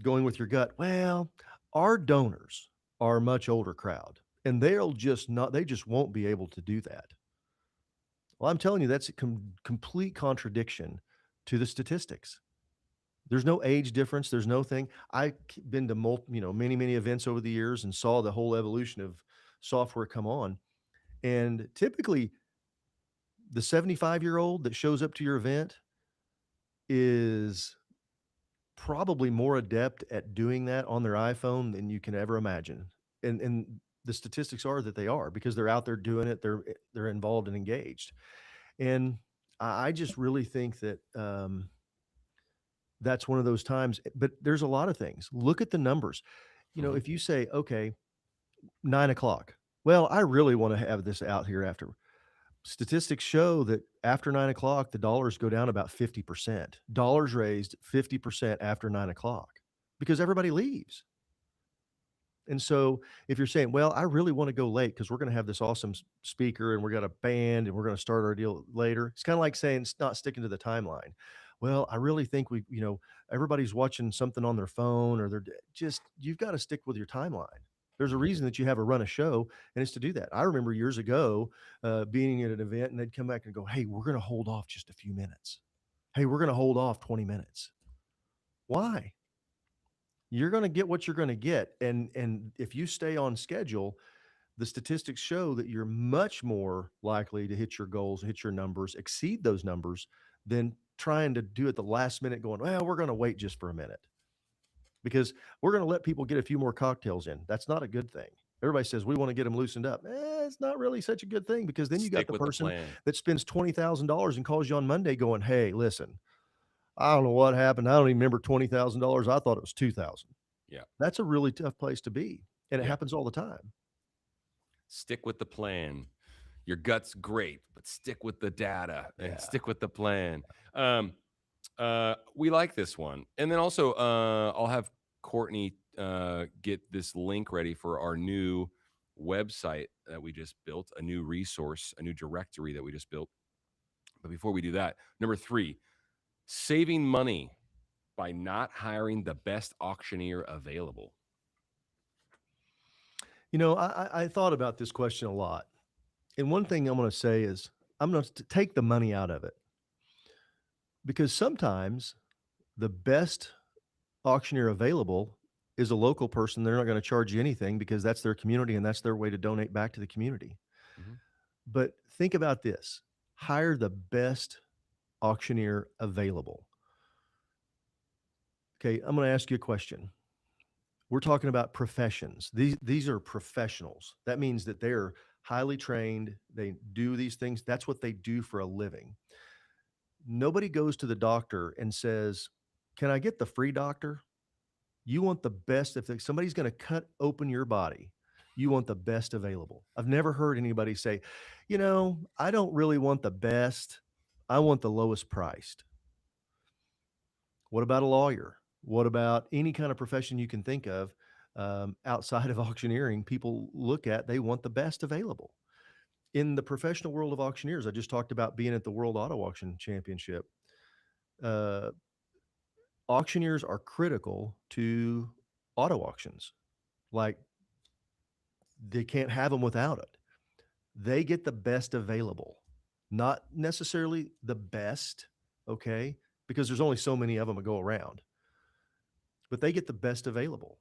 going with your gut, well, our donors are a much older crowd, and they just won't be able to do that. Well, I'm telling you, that's a complete contradiction to the statistics. There's no age difference. There's no thing. I've been to many, many events over the years and saw the whole evolution of software come on. And typically, the 75-year-old that shows up to your event is probably more adept at doing that on their iPhone than you can ever imagine. And the statistics are that they are because they're out there doing it. They're involved and engaged. And I just really think that that's one of those times. But there's a lot of things. Look at the numbers. Mhm. If you say, okay, 9 o'clock. Well, I really want to have this out here after. Statistics show that after 9 o'clock, the dollars go down about 50%. Dollars raised 50% after 9 o'clock because everybody leaves. And so if you're saying, well, I really want to go late because we're going to have this awesome speaker and we're got a band and we're going to start our deal later. It's kind of like saying it's not sticking to the timeline. Well, I really think everybody's watching something on their phone or you've got to stick with your timeline. There's a Mhm. reason that you have a run a show and it's to do that. I remember years ago being at an event and they'd come back and go, "Hey, we're going to hold off just a few minutes. Hey, we're going to hold off 20 minutes." Why? You're gonna get what you're gonna get, and if you stay on schedule, the statistics show that you're much more likely to hit your goals, hit your numbers, exceed those numbers than trying to do it the last minute going, "Well, we're gonna wait just for a minute." because we're going to let people get a few more cocktails in. That's not a good thing. Everybody says we want to get them loosened up. It's not really such a good thing, because then you got Stick the with the person plan. that spends $20,000 and calls you on Monday going, "Hey, listen, I don't know what happened. I don't even remember $20,000. I thought it was 2,000." Yeah. That's a really tough place to be. And it Yeah. happens all the time. Stick with the plan. Your gut's great, but stick with the data and Yeah. stick with the plan. Um, we like this one. And then also, I'll have Courtney get this link ready for our new website that we just built, a new resource, a new directory that we just built. But before we do that, number 3, saving money by not hiring the best auctioneer available. I thought about this question a lot. And one thing I'm going to say is I'm going to take the money out of it, because sometimes the best auctioneer available is a local person. They're not going to charge you anything because that's their community and that's their way to donate back to the community. Mhm. But think about this: hire the best auctioneer available. Okay, I'm going to ask you a question. We're talking about professions. These are professionals. That means that they're highly trained. They do these things. That's what they do for a living. Nobody goes to the doctor and says, "Can I get the free doctor?" You want the best. If somebody's going to cut open your body, you want the best available. I've never heard anybody say, "I don't really want the best. I want the lowest priced." What about a lawyer? What about any kind of profession you can think of, outside of auctioneering? People look at, they want the best available. In the professional world of auctioneers, I just talked about being at the World Auto Auction Championship. Uh, Auctioneers are critical to auto auctions. Like, they can't have them without it. They get the best available, not necessarily the best, okay? Because there's only so many of them to go around, but they get the best available.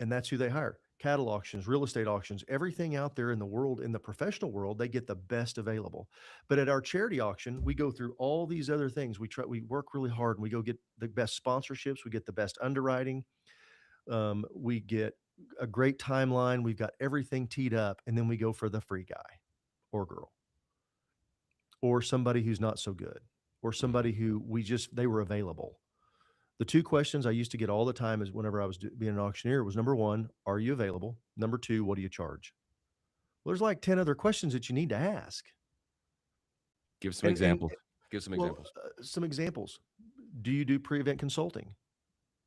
And that's who they hire. Cattle auctions, real estate auctions, everything out there in the world, in the professional world, they get the best available. But at our charity auction, we go through all these other things. We work really hard, and we go get the best sponsorships, we get the best underwriting, we get a great timeline, we've got everything teed up, and then we go for the free guy or girl, or somebody who's not so good, or somebody Mhm. who they were available. The 2 questions I used to get all the time is whenever I was being an auctioneer was, number 1, are you available? Number 2, what do you charge? Well, there's like 10 other questions that you need to ask. Give some And examples. Give some well, examples. some examples. Do you do pre-event consulting?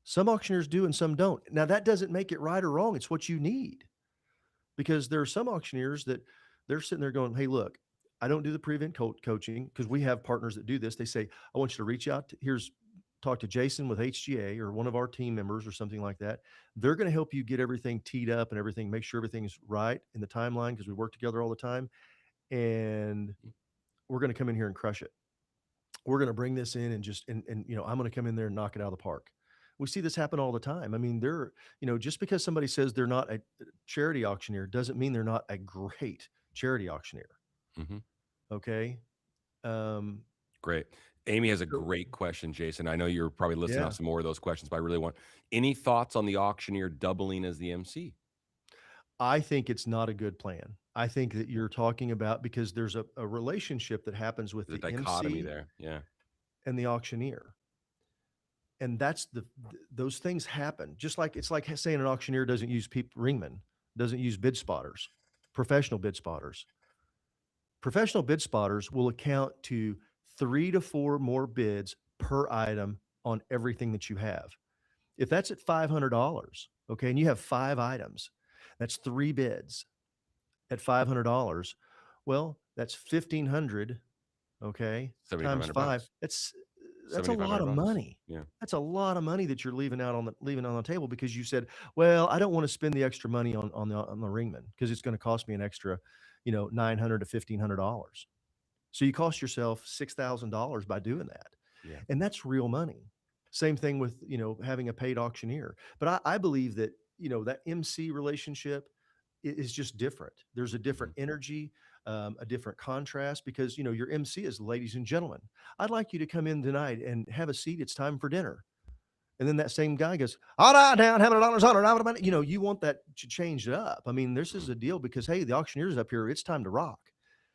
Some auctioneers do and some don't. Now, that doesn't make it right or wrong. It's what you need, because there are some auctioneers that they're sitting there going, "Hey, look, I don't do the pre-event coaching," because we have partners that do this. They say, "I want you to reach out to, talk to Jason with HGA or one of our team members or something like that. They're going to help you get everything teed up and everything, make sure everything's right in the timeline, because we work together all the time. And we're going to come in here and crush it. We're going to bring this in and I'm going to come in there and knock it out of the park." We see this happen all the time. I mean, just because somebody says they're not a charity auctioneer doesn't mean they're not a great charity auctioneer. Mhm. Okay. Um, Great. Amy has a so great question, Jason. I know you're probably listing off yeah, some more of those questions, but I really want any thoughts on the auctioneer doubling as the MC? I think it's not a good plan. I think that you're talking about, because there's a relationship that happens with There's the a dichotomy MC there. Yeah. and the auctioneer. And that's those things happen. Just like it's like saying an auctioneer doesn't use ringmen, doesn't use bid spotters, professional bid spotters. Professional bid spotters will account to 3 to 4 more bids per item on everything that you have. If that's at $500, okay, and you have 5 items, that's 3 bids at $500. Well, that's 1,500, okay, times 5. 7,500 bucks. That's a lot 7,500 of bucks. money. Yeah. That's a lot of money that you're leaving on the table, because you said, "Well, I don't wanna spend the extra money on the ringman because it's gonna cost me an extra, 900 to $1,500." So you cost yourself $6,000 by doing that, Yeah. and that's real money. Same thing with, having a paid auctioneer. But I believe that, that MC relationship is just different. There's a different Mhm. energy, a different contrast, because, your MC is, "Ladies and gentlemen, I'd like you to come in tonight and have a seat. It's time for dinner." And then that same guy goes, all right, down, $100, you know, you want that to change it up. I mean, this is a deal because, hey, the auctioneer's up here. It's time to rock.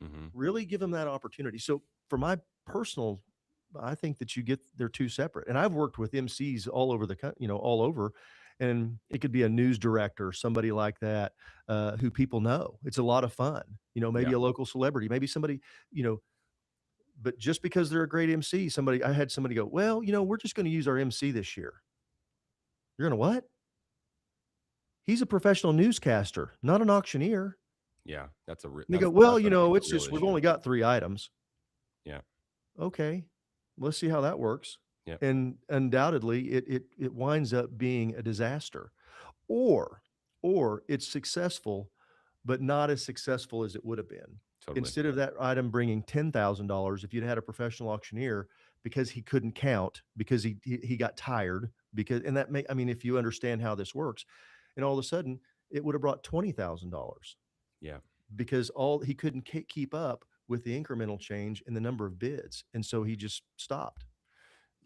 Mm-hmm. Really give them that opportunity. So for my personal, I think that they're two separate. And I've worked with MCs all over all over. And it could be a news director, somebody like that, who people know. It's a lot of fun. You know, maybe Yeah. a local celebrity, maybe somebody, you know, but just because they're a great MC, I had somebody go, well, you know, we're just going to use our MC this year. You're going to what? He's a professional newscaster, not an auctioneer. Yeah. And they go, well, That's you I think know, a it's real just, we've issue. only got 3 items. Yeah. Okay, let's see how that works. Yeah. And undoubtedly, it winds up being a disaster, or it's successful, but not as successful as it would have been. Totally. Instead of that item bringing $10,000, if you'd had a professional auctioneer, because he couldn't count, because he got tired, because and that may I mean, if you understand how this works, and all of a sudden it would have brought $20,000 Yeah. because all he couldn't keep up with the incremental change in the number of bids, and so he just stopped.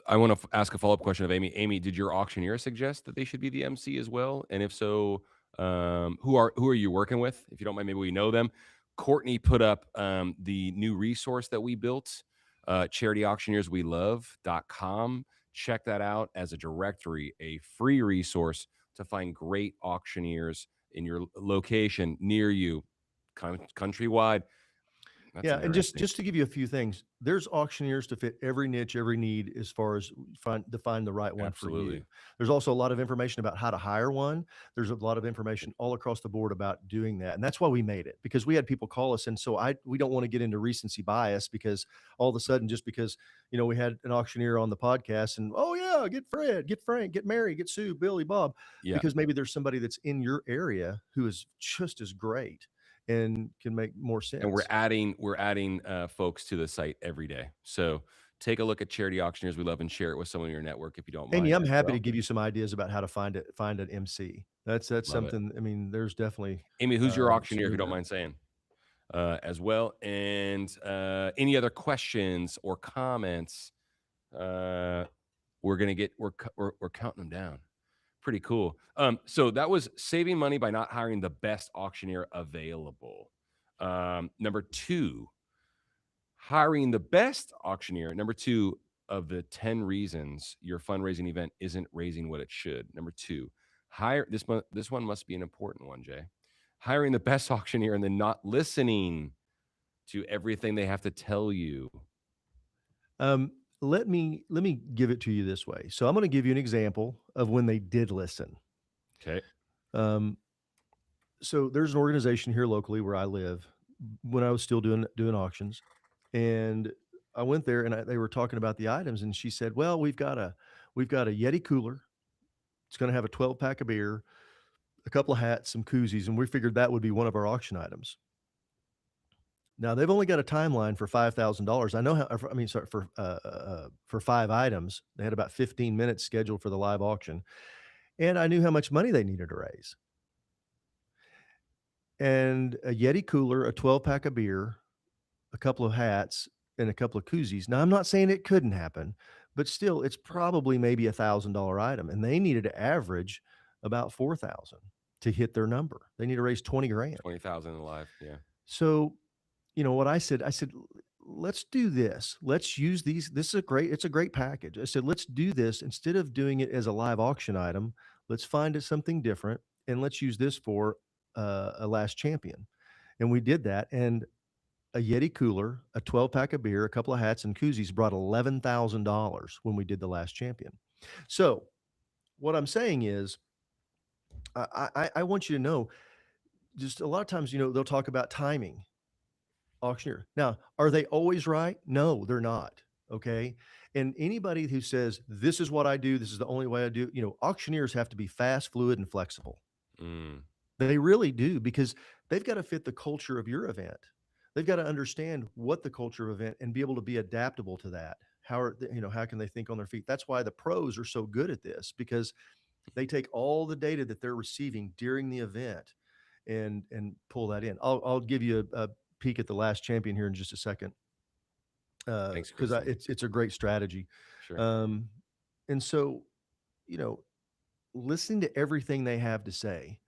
I want to ask a follow up question of Amy. Amy, did your auctioneer suggest that they should be the MC as well? And if so, who are you working with? If you don't mind, maybe we know them. Courtney put up the new resource that we built, charityauctioneerswelove.com. Check that out as a directory, a free resource to find great auctioneers in your location near you, countrywide. That's Yeah, and just interesting. just to give you a few things, there's auctioneers to fit every niche, every need as far as find the right one for you. Absolutely. There's also a lot of information about how to hire one. There's a lot of information all across the board about doing that. And that's why we made it, because we had people call us, and so I we don't want to get into recency bias, because all of a sudden, just because, you know, we had an auctioneer on the podcast and, oh yeah, get Fred, get Frank, get Mary, get Sue, Billy, Bob, Yeah. because maybe there's somebody that's in your area who is just as great and can make more And sense. we're adding folks to the site every day. So take a look at Charity Auctioneers We Love and share it with someone in your network if you don't Amy, mind I'm as happy to well. give you some ideas about how to find an MC. That's Love it. something, I mean, there's definitely, Amy, who's your some auctioneer if you room don't there. mind saying as well? And any other questions or comments? We're gonna get we're counting them down. Pretty cool. So that was saving money by not hiring the best auctioneer available. Number two, hiring the best auctioneer. Number two of the 10 reasons your fundraising event isn't raising what it should. Number two, hire this one must be an important one, Jay. Hiring the best auctioneer and then not listening to everything they have to tell you. Um, let me give it to you this way. So I'm gonna give you an example of when they did listen. Okay. Um, so there's an organization here locally where I live, when I was still doing auctions, and I went there, and they were talking about the items, and she said, "Well, we've got a Yeti cooler. It's gonna have a 12-pack of beer, a couple of hats, some koozies, and we figured that would be one of our auction items." Now they've only got a timeline for $5,000. I know how, I mean, sorry, for 5 items. They had about 15 minutes scheduled for the live auction, and I knew how much money they needed to raise. And a Yeti cooler, a 12-pack of beer, a couple of hats, and a couple of koozies. Now I'm not saying it couldn't happen, but still, it's probably maybe $1,000 item, and they needed to average about 4,000 to hit their number. They need to raise 20 grand. 20,000 alive. Yeah. So, you know what I said, let's do this. Let's use these. It's a great package. I said, let's do this instead of doing it as a live auction item. Let's find it something different, and let's use this for a last champion. And we did that. And a Yeti cooler, a 12-pack of beer, a couple of hats and koozies brought $11,000 when we did the last champion. So what I'm saying is, I want you to know, just a lot of times, you know, they'll talk about timing. Auctioneer. Now, are they always right? No, they're not. Okay. And anybody who says, this is what I do, this is the only way I do, you know, auctioneers have to be fast, fluid, and flexible. Mm, They really do, because they've got to fit the culture of your event. They've got to understand what the culture of event and be able to be adaptable to that. How can they think on their feet? That's why the pros are so good at this, because they take all the data that they're receiving during the event and pull that in. I'll give you a peek at the last champion here in just a second, thanks, because Kristen. it's a great strategy. Sure. Um, and so, you know, listening to everything they have to say,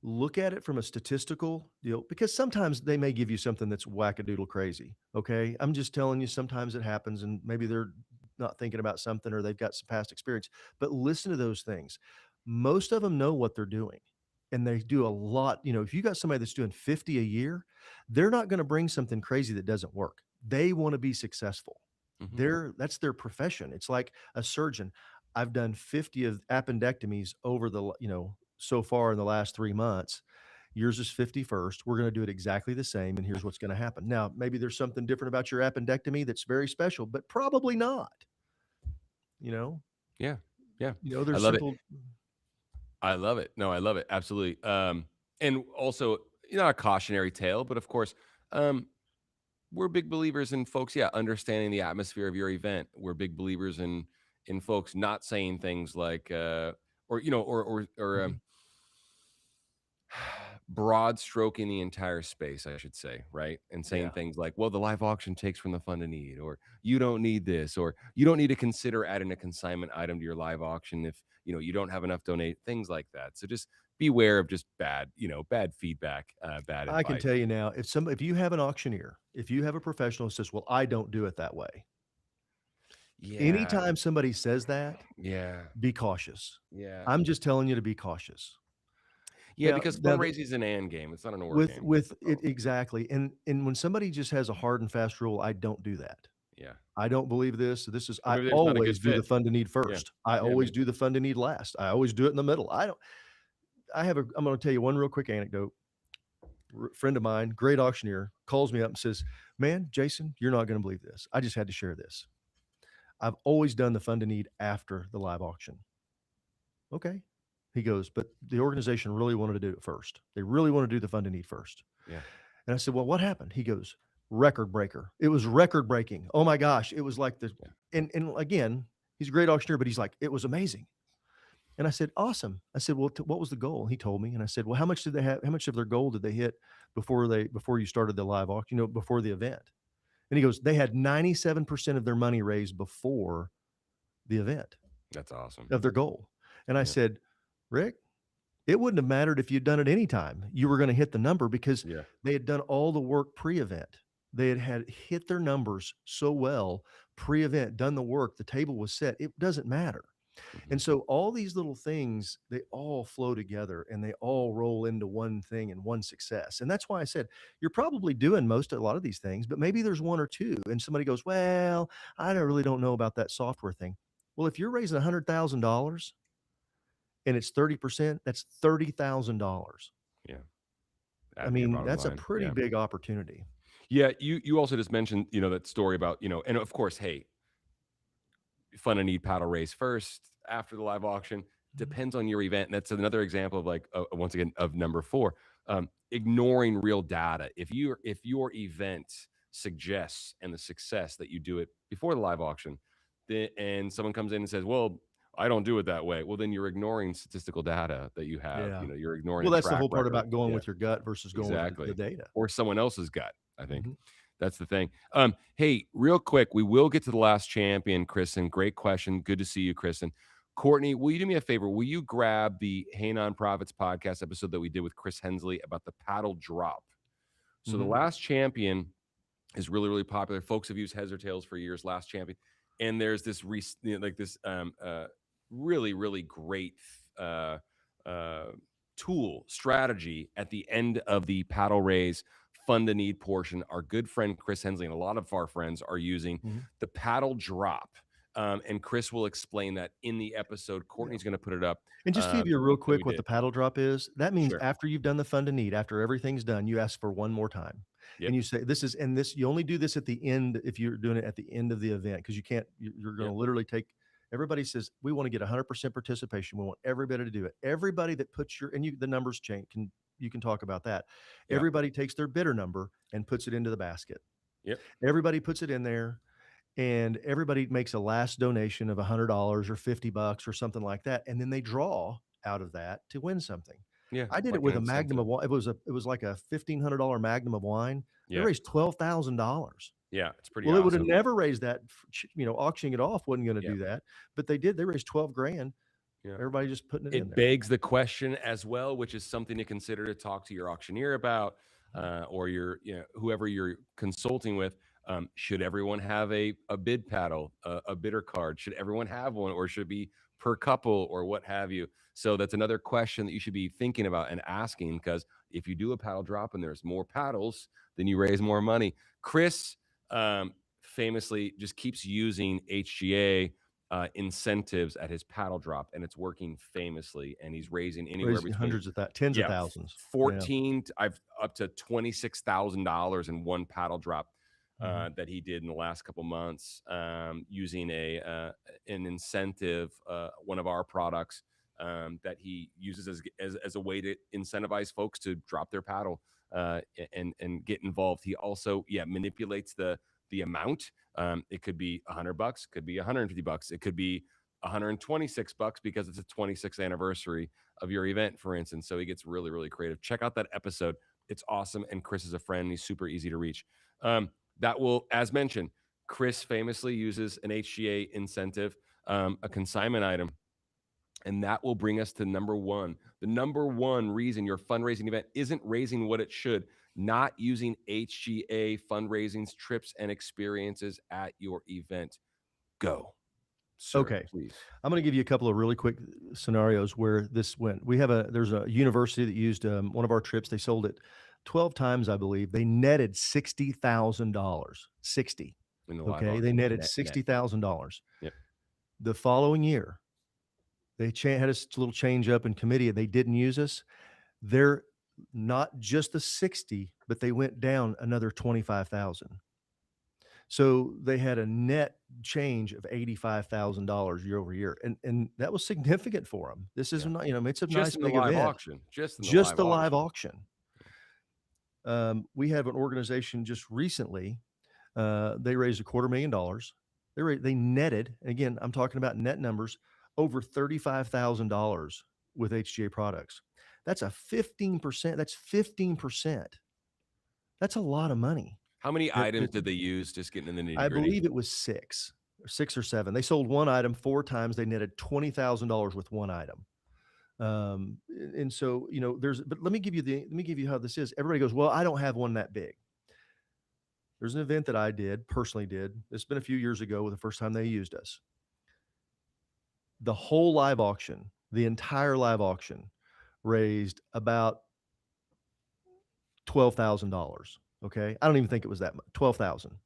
look at it from a statistical deal because sometimes they may give you something that's wackadoodle crazy. Okay. I'm just telling you, sometimes it happens and maybe they're not thinking about something or they've got some past experience, but listen to those things. Most of them know what they're doing and they do a lot. If you got somebody that's doing 50 a year, they're not going to bring something crazy that doesn't work. They want to be successful. Mhm. That's their profession. It's like a surgeon. I've done 50 of appendectomies over so far in the last 3 months. Yours is 51st. We're gonna do it exactly the same, and here's what's gonna happen. Now, maybe there's something different about your appendectomy that's very special, but probably not, you know? Yeah. Yeah. I There's love it. simple. I love it. No, I love it. Absolutely. And also, not a cautionary tale, but of course, um, we're big believers in folks, yeah, understanding the atmosphere of your event. We're big believers in folks not saying things like or Mhm. broad stroking the entire space, I should say, right? And saying Yeah. things like, well, the live auction takes from the fund of need, or you don't need this, or you don't need to consider adding a consignment item to your live auction if you don't have enough donate, things like that. So just beware of just bad feedback, bad I can advice. tell you now, if you have an auctioneer, if you have a professional who says, "Well, I don't do it that way." Yeah, Anytime somebody says that, yeah, be cautious. yeah, I'm just telling you to be cautious. yeah. Now Because now the fundraising is an and game; it's not an or with game. with So it exactly, and when somebody just has a hard and fast rule, I don't do that. yeah, I don't believe this. This is or I maybe there's not a good always do the fit. fund to need Yeah, first. I yeah, always maybe. do the fund to need last. I always do it in the middle. I'm gonna tell you one real quick anecdote. Friend of mine, great auctioneer, calls me up and says, "Man, Jason, you're not gonna believe this. I just had to share this. I've always done the fund to need after the live auction." Okay. He goes, "But the organization really wanted to do it first. They really want to do the fund to need first." Yeah, And I said, "Well, what happened?" He goes, "Record breaker. It was record breaking. Oh my gosh. It was like the," yeah, and again, he's a great auctioneer, but he's like, "It was amazing." And I said, "Awesome." I said, "Well, what was the goal?" He told me, and I said, "Well, how much did they have? How much of their goal did they hit before you started the live auction? Before the event?" And he goes, "They had 97% of their money raised before the event that's awesome. of their goal." And I Yeah, said, "Rick, it wouldn't have mattered if you'd done it anytime. You were going to hit the number because yeah. they had done all the work pre-event. They had hit their numbers so well pre-event, done the work, the table was set. It doesn't matter." Mhm. And so all these little things, they all flow together and they all roll into one thing and one success. And that's why I said you're probably doing a lot of these things, but maybe there's one or two. And somebody goes, "Well, I don't really don't know about that software thing." Well, if you're raising $100,000 and it's 30%, that's $30,000. Yeah, I add to your mean, bottom that's a line. pretty Yeah. big opportunity. Yeah, you also just mentioned, that story about, and of course, hey, fun and need paddle race first after the live auction Mhm. depends on your event. And that's another example of like once again of number four, ignoring real data. If your event suggests and the success that you do it before the live auction, and someone comes in and says, "Well, I don't do it that way," well, then you're ignoring statistical data that you have. Yeah. You're ignoring Well, a that's the track whole part record. about going Yeah. with your gut versus going with the Exactly. data. Or someone else's gut, I think. Mhm. That's the thing. Hey, real quick, we will get to the last champion, Kristen. Great question. Good to see you, Kristen. Courtney, will you do me a favor? Will you grab the Hey Nonprofits podcast episode that we did with Chris Hensley about the paddle drop? So the Mhm. last champion is really, really popular. Folks have used heads or tails for years. Last champion, and there's this like this really, really great uh, uh, tool strategy at the end of the paddle raise fund a need portion. Our good friend Chris Hensley and a lot of our friends are using Mhm. the paddle drop. And Chris will explain that in the episode. Yeah. Courtney's going to put it up And just to give you real that we quick what did. the paddle drop is, that means Sure. after you've done the fund to need, after everything's done, you ask for one more time. And Yep. you say, this is, and this, you only do this at the end if you're doing it at the end of the event, because you can't, you're going to Yep. literally take, everybody says, we want to get 100% participation. We want everybody to do it. Everybody that puts your, and the numbers change, you can talk about that. Yep. Everybody takes their bidder number and puts it into the basket. Yep. Everybody puts it in there and everybody makes a last donation of $100 or $50 or something like that, and then they draw out of that to win something. Yeah. I did it Like an with a magnum incentive. of wine. It was like a $1,500 magnum of wine. They Yeah. raised $12,000. Yeah. It's pretty Well, they would have awesome. never raised that. Auctioning it off wasn't going to Yeah. do that, but they did. They raised 12 grand. Yeah. Everybody just putting it in It there. begs the question as well, which is something to consider to talk to your auctioneer about, or your, whoever you're consulting with. Should everyone have a bid paddle, a bidder card? Should everyone have one, or should it be per couple, or what have you? So that's another question that you should be thinking about and asking, because if you do a paddle drop and there's more paddles, then you raise more money. Chris famously just keeps using HGA incentives at his paddle drop, and it's working famously. And he's raising anywhere Raising between, hundreds of that, tens of yeah, thousands. Yeah. 14 I've up to $26,000 in one paddle drop Mhm. that he did in the last couple months, using an incentive, one of our products that he uses as a way to incentivize folks to drop their paddle and get involved. He also, manipulates the amount. It could be $100, could be $150, it could be $126 because it's a 26th anniversary of your event, for instance. So he gets really, really creative. Check out that episode. It's awesome. And Chris is a friend. He's super easy to reach. That will, as mentioned, Chris famously uses an HGA incentive, a consignment item. And that will bring us to number one. The number one reason your fundraising event isn't raising what it should, not using HGA fundraising's trips and experiences at your event. Go, sir, Okay. please. I'm going to give you a couple of really quick scenarios where this went. There's a university that used one of our trips. They sold it 12 times, I believe. They netted $60,000. 60. In the live Okay. They auction. netted Net. $60,000. Yep. The following year, they had a little change up in committee and they didn't use us. They're not just the 60, but they went down another 25,000. So they had a net change of $85,000 year over year. And that was significant for them. This is Yeah. not, it's a Just nice in the big live event. auction. Just in the Just live the live auction. auction. We have an organization just recently. They raised $250,000. They netted, again, I'm talking about net numbers, over $35,000 with HGA products. That's a 15%. That's 15%. That's a lot of money. How many items did they use? Just getting in the nitty I gritty. believe it was 6 or 7. They sold one item 4 times. They netted $20,000 with one item. And so, but let me give you how this is. Everybody goes, well, I don't have one that big. There's an event that I personally did. It's been a few years ago, the first time they used us. The whole live auction, the entire live auction raised about $12,000. Okay. I don't even think it was that much. 12,000.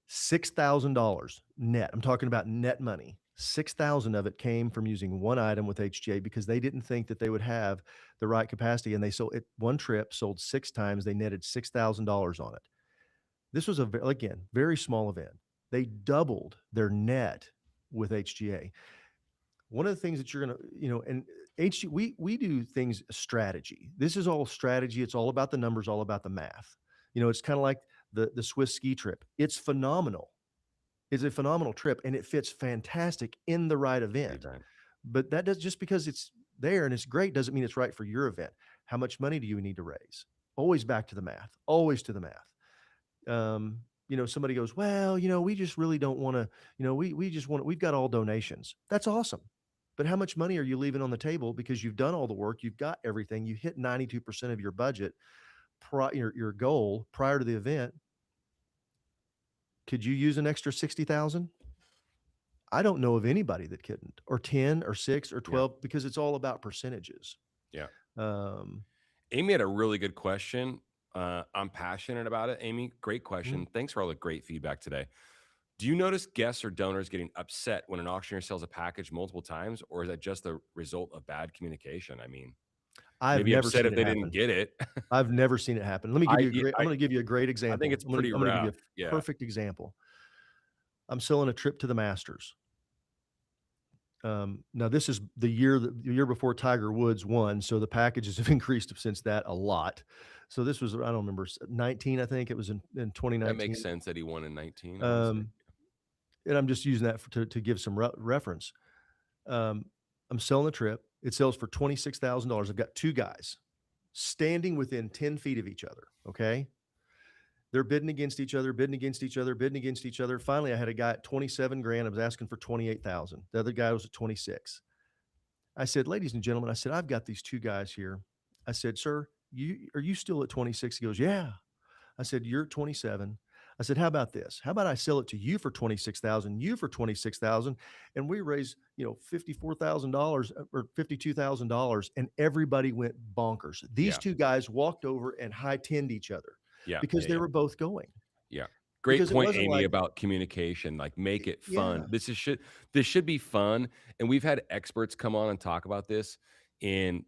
$6,000 net. I'm talking about net money. 6,000 of it came from using one item with HGA because they didn't think that they would have the right capacity. And they sold it one trip, sold 6 times. They netted $6,000 on it. This was again, very small event. They doubled their net with HGA. One of the things that you're going to, and HGA, we do things strategy. This is all strategy. It's all about the numbers, all about the math. It's kind of like the Swiss ski trip. It's phenomenal. It's a phenomenal trip and it fits fantastic in the right event. But that does, just because it's there and it's great doesn't mean it's right for your event. How much money do you need to raise? Always back to the math, always to the math. Somebody goes, well, we just really don't want to, we just want, we've got all donations. That's awesome. But how much money are you leaving on the table because you've done all the work, you've got everything, you hit 92% of your budget, your goal prior to the event. Could you use an extra 60,000? I don't know of anybody that couldn't, or 10 or 6 or 12, because it's all about percentages. Yeah. Um, Amy had a really good question. I'm passionate about it. Amy, great question. Thanks for all the great feedback today. Do you notice guests or donors getting upset when an auctioneer sells a package multiple times, or is that just the result of bad communication? I mean, I've maybe never upset seen if it they happen. didn't get it. I've never seen it happen. Let me give you a great, I'm going to give you a great example. I think it's pretty I'm going to give rough. you a perfect example. I'm selling a trip to the Masters. Now this is the year before Tiger Woods won. So the packages have increased since that a lot. So this was, I don't remember, 19, I think it was in 2019. That makes sense that he won in 19. And I'm just using that to give some reference. I'm selling the trip. It sells for $26,000. I've got 2 guys standing within 10 feet of each other. Okay. They're bidding against each other, bidding against each other, bidding against each other. Finally, I had a guy at 27 grand. I was asking for 28,000. The other guy was at 26. I said, ladies and gentlemen, I said, I've got these two guys here. I said, sir, are you still at 26? He goes, yeah. I said, you're at 27. I said, how about this? How about I sell it to you for 26,000, you for 26,000, and we raise, $54,000 or $52,000, and everybody went bonkers. These Yeah. two guys walked over and high tenned each other Yeah. because Yeah. they Yeah. were both going. Yeah. Great Because it point, wasn't Amy, like, about communication. Like, make it fun. yeah, This should be fun. And we've had experts come on and talk about this in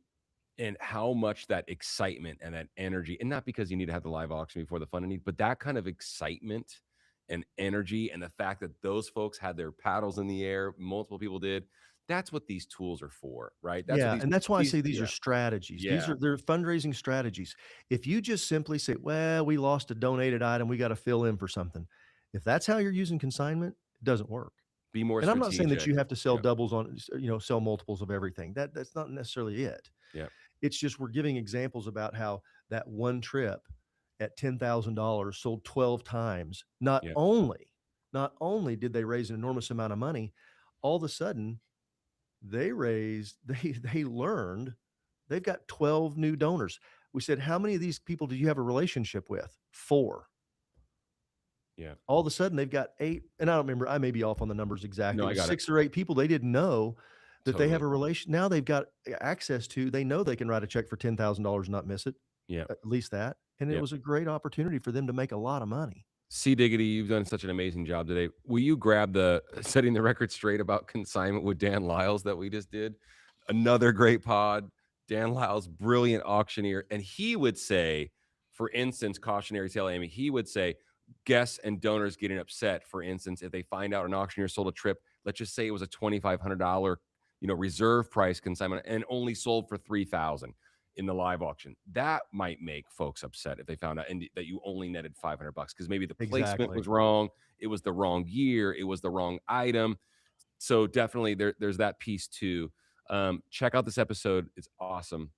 and how much that excitement and that energy, and not because you need to have the live auction before the fun and need, but that kind of excitement and energy, and the fact that those folks had their paddles in the air, multiple people did. That's what these tools are for, right? That's what yeah, and that's why I these say these are yeah, strategies. yeah, They're fundraising strategies. If you just simply say, "Well, we lost a donated item, we got to fill in for something," if that's how you're using consignment, it doesn't work. be more And I'm not saying that strategic. you have to sell Yeah, doubles on, sell multiples of everything. That's not necessarily it. yeah, It's just we're giving examples about how that one trip at $10,000 sold 12 times. yeah. Not only did they raise an enormous amount of money, all of a sudden they learned they've got 12 new donors. We said, how many of these people do you have a relationship with? 4. Yeah. All of a sudden they've got 8, and I don't remember, I may be off on the numbers exactly. No, It I was got it. 6 or 8 people they didn't know that they have Totally. a relation. Now they've got access to, they know they can write a check for $10,000 and not miss it, Yeah. at least that. And it Yeah. was a great opportunity for them to make a lot of money. C. Diggity, you've done such an amazing job today. Will you grab the setting the record straight about consignment with Dan Lyles that we just did? Another great pod. Dan Lyles, brilliant auctioneer. And he would say, for instance, cautionary tale, Amy, he would say, guests and donors getting upset, for instance, if they find out an auctioneer sold a trip, let's just say it was a $2,500, reserve price consignment and only sold for 3,000 in the live auction. That might make folks upset if they found out and that you only netted $500 because maybe the placement Exactly. was wrong, it was the wrong year, it was the wrong item. So definitely there's that piece too. Check out this episode; it's awesome.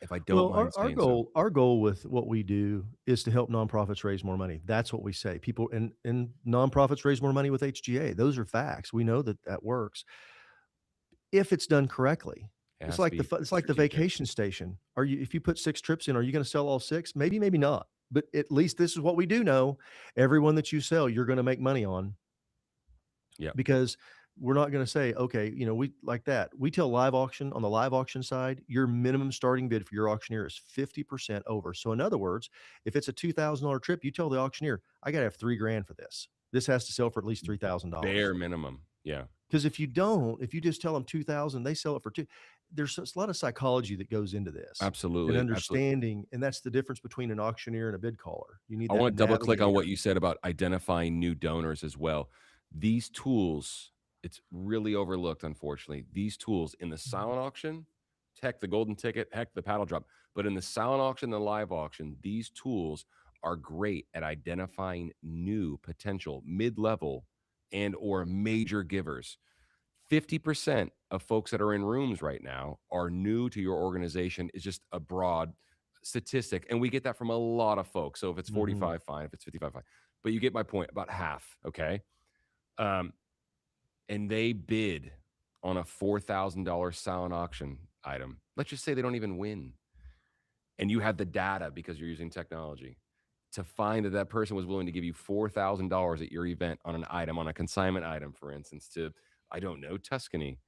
If I don't Well, mind saying so. our goal with what we do is to help nonprofits raise more money. That's what we say. People and nonprofits raise more money with HGA. Those are facts. We know that that works if it's done correctly. It It's has to like be it's like the strategic. vacation station. Are you if you put 6 trips in, are you going to sell all 6? Maybe, maybe not. But at least this is what we do know. Everyone that you sell, you're going to make money on Yeah. because we're not going to say, okay, we like that. We tell live auction on the live auction side, your minimum starting bid for your auctioneer is 50% over. So in other words, if it's a $2,000 trip, you tell the auctioneer, I got to have 3 grand for this. This has to sell for at least $3,000. Bare minimum. Yeah. Because if you don't, if you just tell them 2,000, they sell it for 2. There's a lot of psychology that goes into this and Absolutely. Absolutely. understanding. And that's the difference between an auctioneer and a bid caller. You need I that want to double click on what navigator. you said about identifying new donors as well. These tools, it's really overlooked, unfortunately. These tools in the silent auction, heck, the golden ticket, heck, the paddle drop, but in the silent auction, the live auction, these tools are great at identifying new potential mid-level and or major givers. 50% of folks that are in rooms right now are new to your organization is just a broad statistic. And we get that from a lot of folks. So if it's Mhm. 45, fine. If it's 55, fine. But you get my point, about half. Okay. Um, and they bid on a $4,000 silent auction item. Let's just say they don't even win. And you have the data because you're using technology to find that that person was willing to give you $4,000 at your event on an item, on a consignment item, for instance, to, I don't know, Tuscany,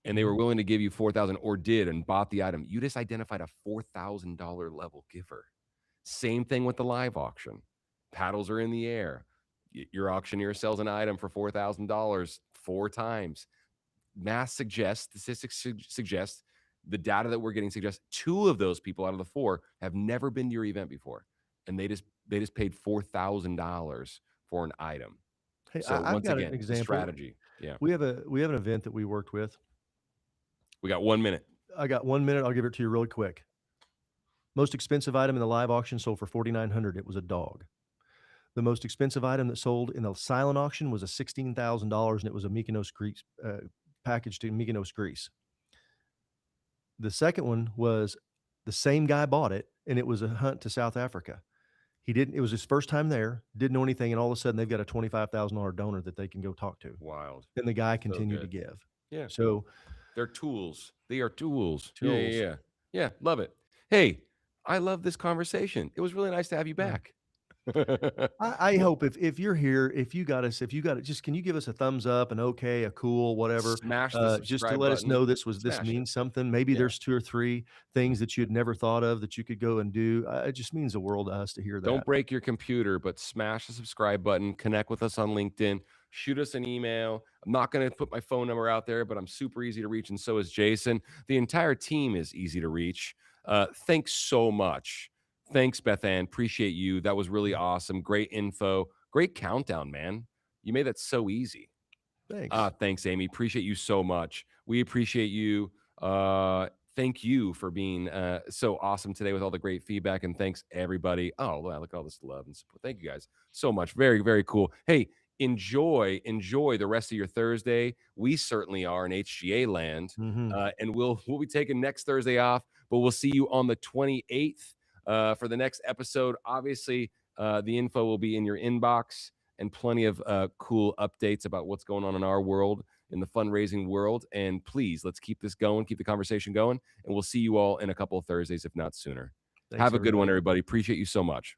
and they were Mhm. willing to give you 4,000 or did and bought the item, you just identified a $4,000 level giver. Same thing with the live auction. Paddles are in the air. Your auctioneer sells an item for $4,000 4 times. Math suggests, statistics suggest, the data that we're getting suggests 2 of those people out of the 4 have never been to your event before, and they just paid $4,000 for an item. Hey, So I've once got an again, the example. strategy. Yeah. We have an event that we worked with. We got 1 minute. I got 1 minute. I'll give it to you really quick. Most expensive item in the live auction sold for 4,900. It was a dog. The most expensive item that sold in the silent auction was a $16,000, and it was a Mykonos Greece package to Mykonos, Greece. The second one was the same guy bought it, and it was a hunt to South Africa. He didn't it was his first time there, didn't know anything, and all of a sudden, they've got a $25,000 donor that they can go talk to, Wild. and the guy So continued to good. give. Yeah. So, They're tools. They are tools. Yeah, yeah, tools. yeah. Yeah, love it. Hey, I love this conversation. It was really nice to have you Yeah. back. I Well, hope if you're here, if you got it, just can you give us a thumbs up, an okay, a cool, whatever, smash the just to subscribe let us button. know this Smash it. means something. Maybe Yeah. there's 2 or 3 things that you'd never thought of that you could go and do. It just means the world to us to hear Don't that. break your computer, but smash the subscribe button. Connect with us on LinkedIn. Shoot us an email. I'm not going to put my phone number out there, but I'm super easy to reach, and so is Jason. The entire team is easy to reach. Thanks so much. Thanks, Beth Ann. Appreciate you. That was really Yeah. awesome. Great info. Great countdown, man. You made that so easy. Thanks. Thanks, Amy. Appreciate you so much. We appreciate you. Thank you for being so awesome today with all the great feedback. And thanks, everybody. Oh, wow, look at all this love and support. Thank you guys so much. Very, very cool. Hey, enjoy the rest of your Thursday. We certainly are in HGA land. Mhm. And we'll be taking next Thursday off, but we'll see you on the 28th for the next episode. Obviously, the info will be in your inbox and plenty of cool updates about what's going on in our world, in the fundraising world. And please, let's keep this going, keep the conversation going. And we'll see you all in a couple of Thursdays, if not sooner. Thanks, Have a good one, everybody. everybody. Appreciate you so much.